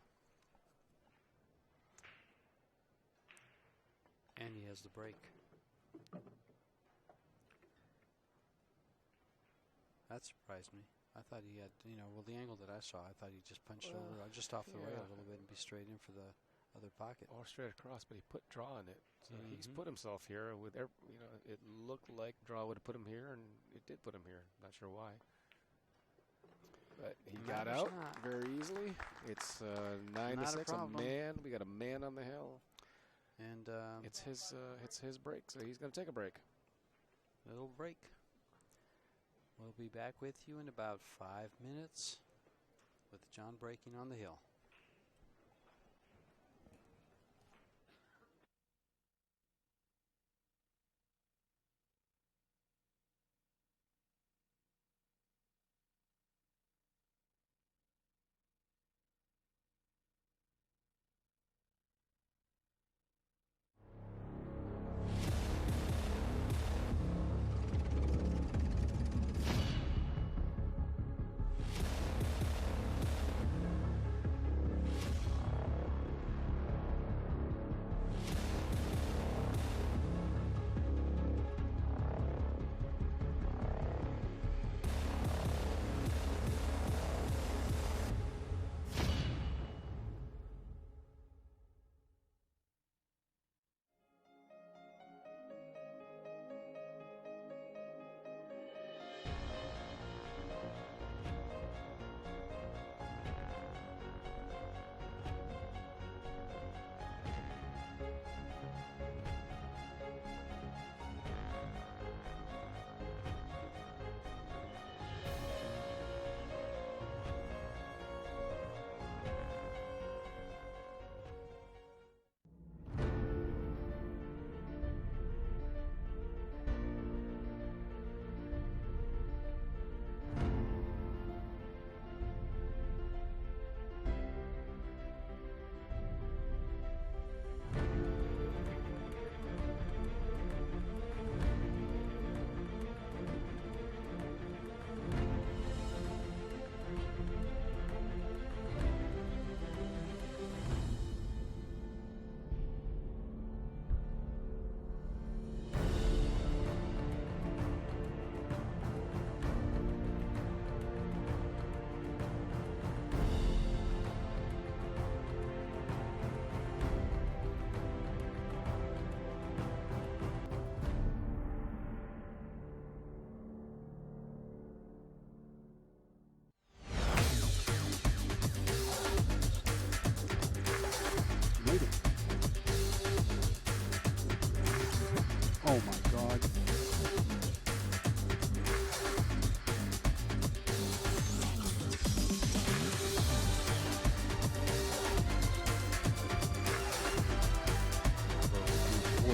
And he has the break. That surprised me. I thought he had, the angle that I saw, I thought he just punched over, just off the rail a little bit and be straight in for the other pocket. Or straight across, but he put draw in it. So he's put himself here with, it looked like draw would have put him here, and it did put him here. Not sure why. But he got out very easily. It's 9-6. A man. We got a man on the hill. And it's his break, so he's going to take a break. Little break. We'll be back with you in about 5 minutes with John breaking on the hill.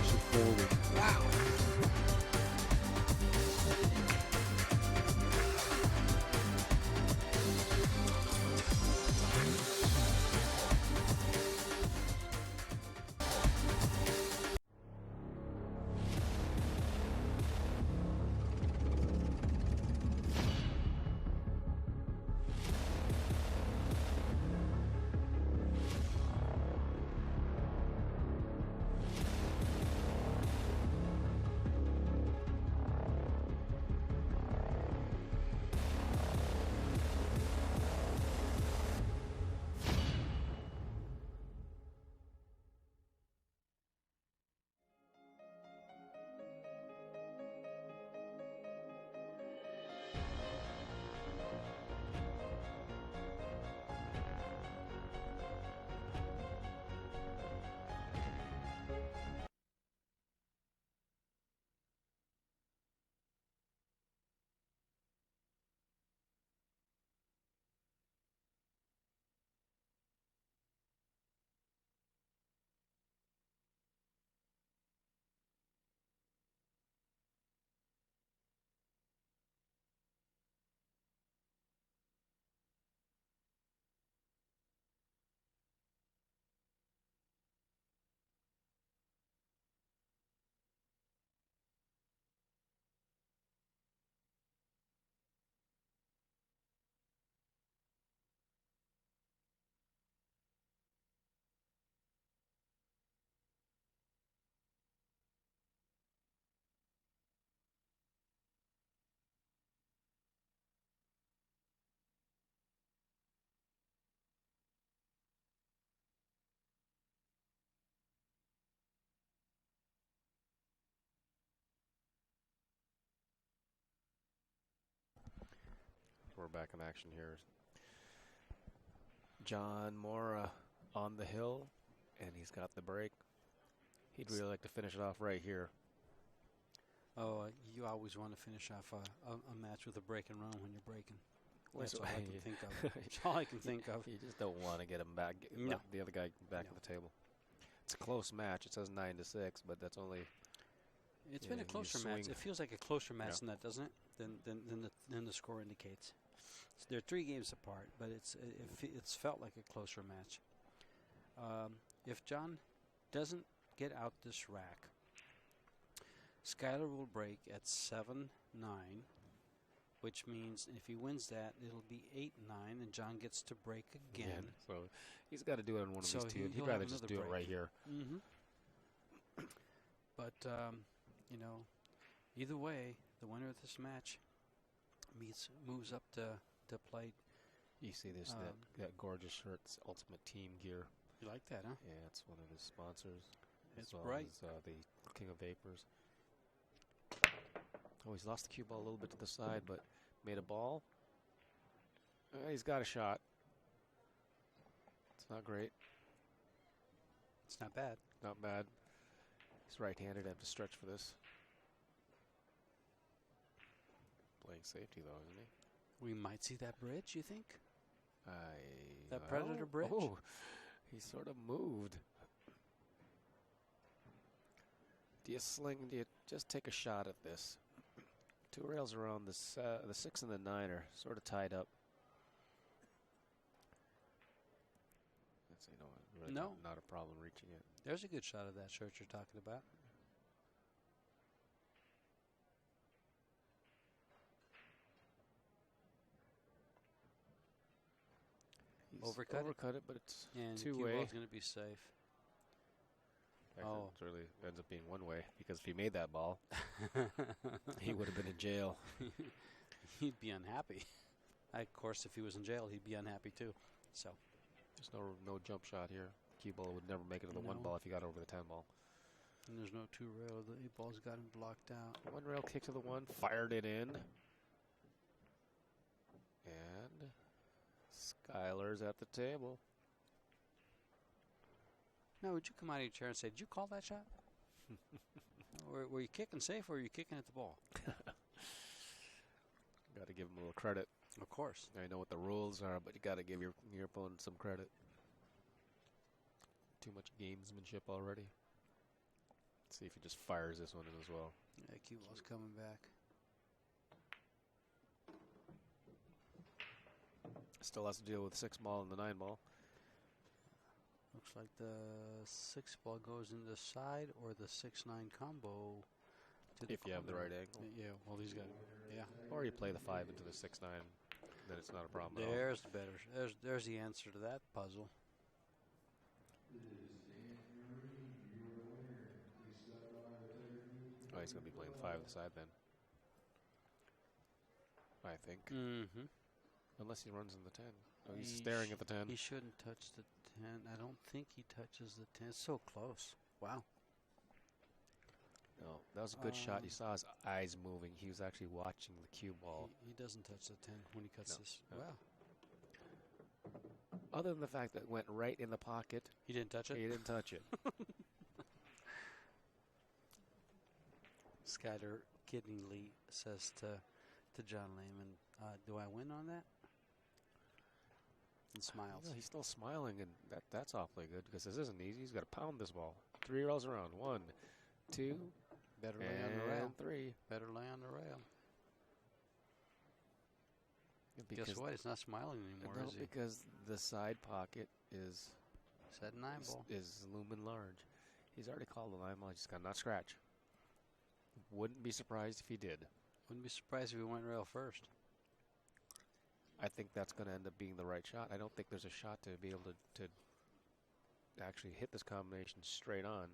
push it forward. Wow. We're back in action here. John Morra on the hill, and he's got the break. He'd really like to finish it off right here. Oh, you always want to finish off a match with a break and run when you're breaking. That's all I can think of. That's all I can think of. You just don't want to get him back, No. the other guy back at the table. It's a close match. It says 9-6, but that's only. It's been a closer match. It feels like a closer match than that, doesn't it? Than the score indicates. So they're 3 games apart, but it's felt like a closer match. If John doesn't get out this rack, Skyler will break at 7-9, which means if he wins that, it'll be 8-9, and John gets to break again. So he's got to do it on one of these two. He'd rather just do it right here. Mm-hmm. But, either way, the winner of this match moves up to play. You see this, that gorgeous shirt, it's Ultimate Team Gear. You like that, huh? Yeah, it's one of his sponsors. It's bright. The King of Vapors. Oh, he's lost the cue ball a little bit to the side, but made a ball. He's got a shot. It's not great. It's not bad. Not bad. He's right-handed. I have to stretch for this. Playing safety, though, isn't he? We might see that bridge, you think? That Well, Predator bridge? Oh, he sort of moved. Do you just take a shot at this? 2 rails around the 6 and the 9 are sort of tied up. That's, really not a problem reaching it. There's a good shot of that shirt you're talking about. He's overcut it, but it's two-way. And the going to be safe. Actually, it really ends up being one way, because if he made that ball, he would have been in jail. He'd be unhappy. Of course, if he was in jail, he'd be unhappy too. So there's no jump shot here. Cue ball would never make it to the 1 ball if he got over the 10 ball. And there's no 2 rail. The 8 ball's got him blocked out. 1 rail kick to the 1, fired it in. And Skyler's at the table. Now, would you come out of your chair and say, did you call that shot? Were you kicking safe, or were you kicking at the ball? Got to give him a little credit. Of course. I know what the rules are, but you got to give your opponent some credit. Too much gamesmanship already. Let's see if he just fires this one in as well. Yeah, cue ball's coming back. Still has to deal with 6-ball and the 9-ball. Looks like the 6-ball goes in the side or the 6-9 combo. If you have the right angle. Yeah, well, he's got, yeah. Or you play the 5 into the 6-9, then it's not a problem at all. There's the better. There's the answer to that puzzle. Oh, he's going to be playing the 5 on the side then. I think. Mm-hmm. Unless he runs in the 10. Oh, he's staring at the 10. He shouldn't touch the 10. I don't think he touches the 10. It's so close. Wow. No, that was a good shot. You saw his eyes moving. He was actually watching the cue ball. He doesn't touch the 10 when he cuts this. No. Wow. Other than the fact that it went right in the pocket. He didn't touch it? He didn't touch it. Skyler kiddingly says to John Lehman, do I win on that? And smiles. He's still smiling, and that's awfully good because this isn't easy. He's got to pound this ball. 3 rolls around. 1, 2, better lay on the rail. 3. Better lay on the rail. Because guess what? He's not smiling anymore, no, is he? because the side pocket is set 9-ball. Is looming large. He's already called the 9-ball. He's just got to not scratch. Wouldn't be surprised if he did. Wouldn't be surprised if he went rail first. I think that's going to end up being the right shot. I don't think there's a shot to be able to actually hit this combination straight on.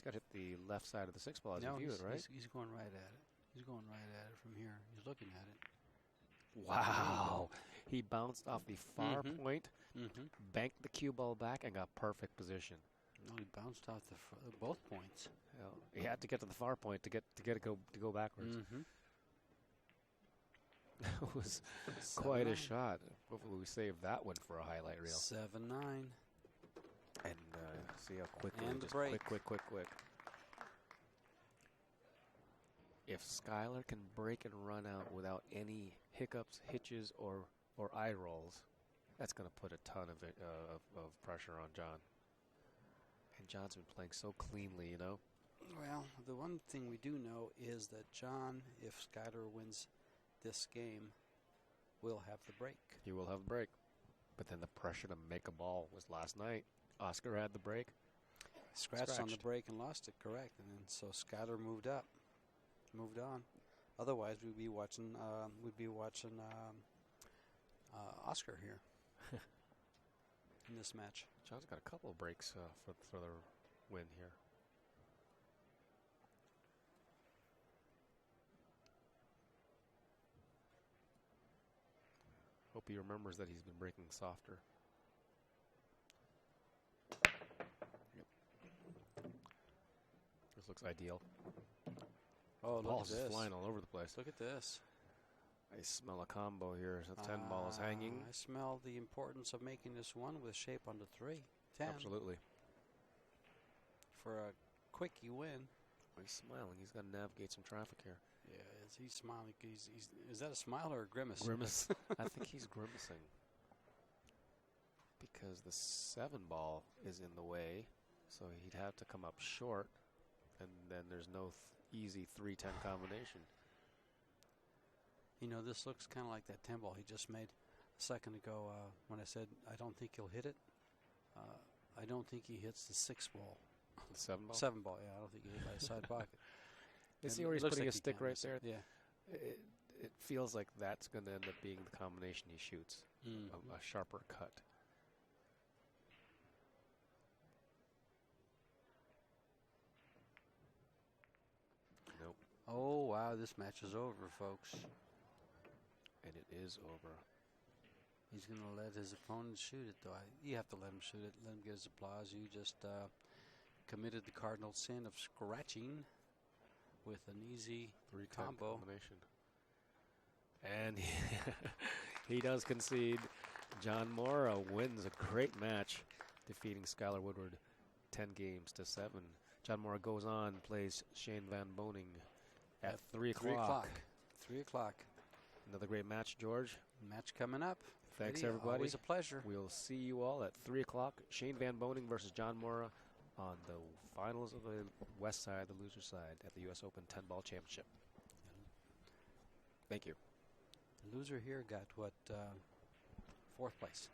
Got to hit the left side of the 6-ball as you view it, right? He's going right at it. He's going right at it from here. He's looking at it. Wow. He bounced off the far point, banked the cue ball back, and got perfect position. No, he bounced off both points. Well, he had to get to the far point to get it to go backwards. That was quite a shot. Hopefully we save that one for a highlight reel. 7-9. And see how quickly. And just break. Quick. If Skyler can break and run out without any hiccups, hitches, or eye rolls, that's going to put a ton of pressure on John. And John's been playing so cleanly, you know. Well, the one thing we do know is that John, if Skyler wins this game, will have the break. He will have the break. But then the pressure to make a ball was last night. Oscar had the break. Scratched on the break and lost it, correct. And then so Skyler moved on. Otherwise, we'd be watching Oscar here in this match. John's got a couple of breaks for the win here. Hope he remembers that he's been breaking softer. Yep. This looks ideal. Oh, look ball's at this. Flying all over the place. Look at this. I smell a combo here. So 10 ball is hanging. I smell the importance of making this one with shape on the 3. 10. Absolutely. For a quickie win. Oh, he's smiling. He's got to navigate some traffic here. Yeah, he's smiling. Is that a smile or a grimace? Grimace. I think he's grimacing. Because the 7 ball is in the way. So he'd have to come up short. And then there's no easy 3-10 combination. You know, this looks kind of like that 10 ball he just made a second ago when I said I don't think he'll hit it. I don't think he hits the 6 ball. The 7 ball? 7 ball, yeah. I don't think he hit by the side pocket. You see where he's putting like a stick right there? Yeah. It feels like that's going to end up being the combination he shoots. A sharper cut. Nope. Oh, wow. This match is over, folks. And it is over. He's going to let his opponent shoot it, though. You have to let him shoot it. Let him get his applause. You just committed the cardinal sin of scratching with an easy 3-10 combo. combination. And he does concede. John Morra wins a great match, defeating Skyler Woodward 10 games to 7. John Morra goes on, plays Shane Van Boning at 3 o'clock. 3 o'clock. 3 o'clock. Another great match, George. Match coming up. Thanks, Freddie, everybody. Always a pleasure. We'll see you all at 3 o'clock. Shane Van Boning versus John Morra on the finals of the West side, the loser side, at the U.S. Open 10-ball championship. Thank you. The loser here got what, 4th place.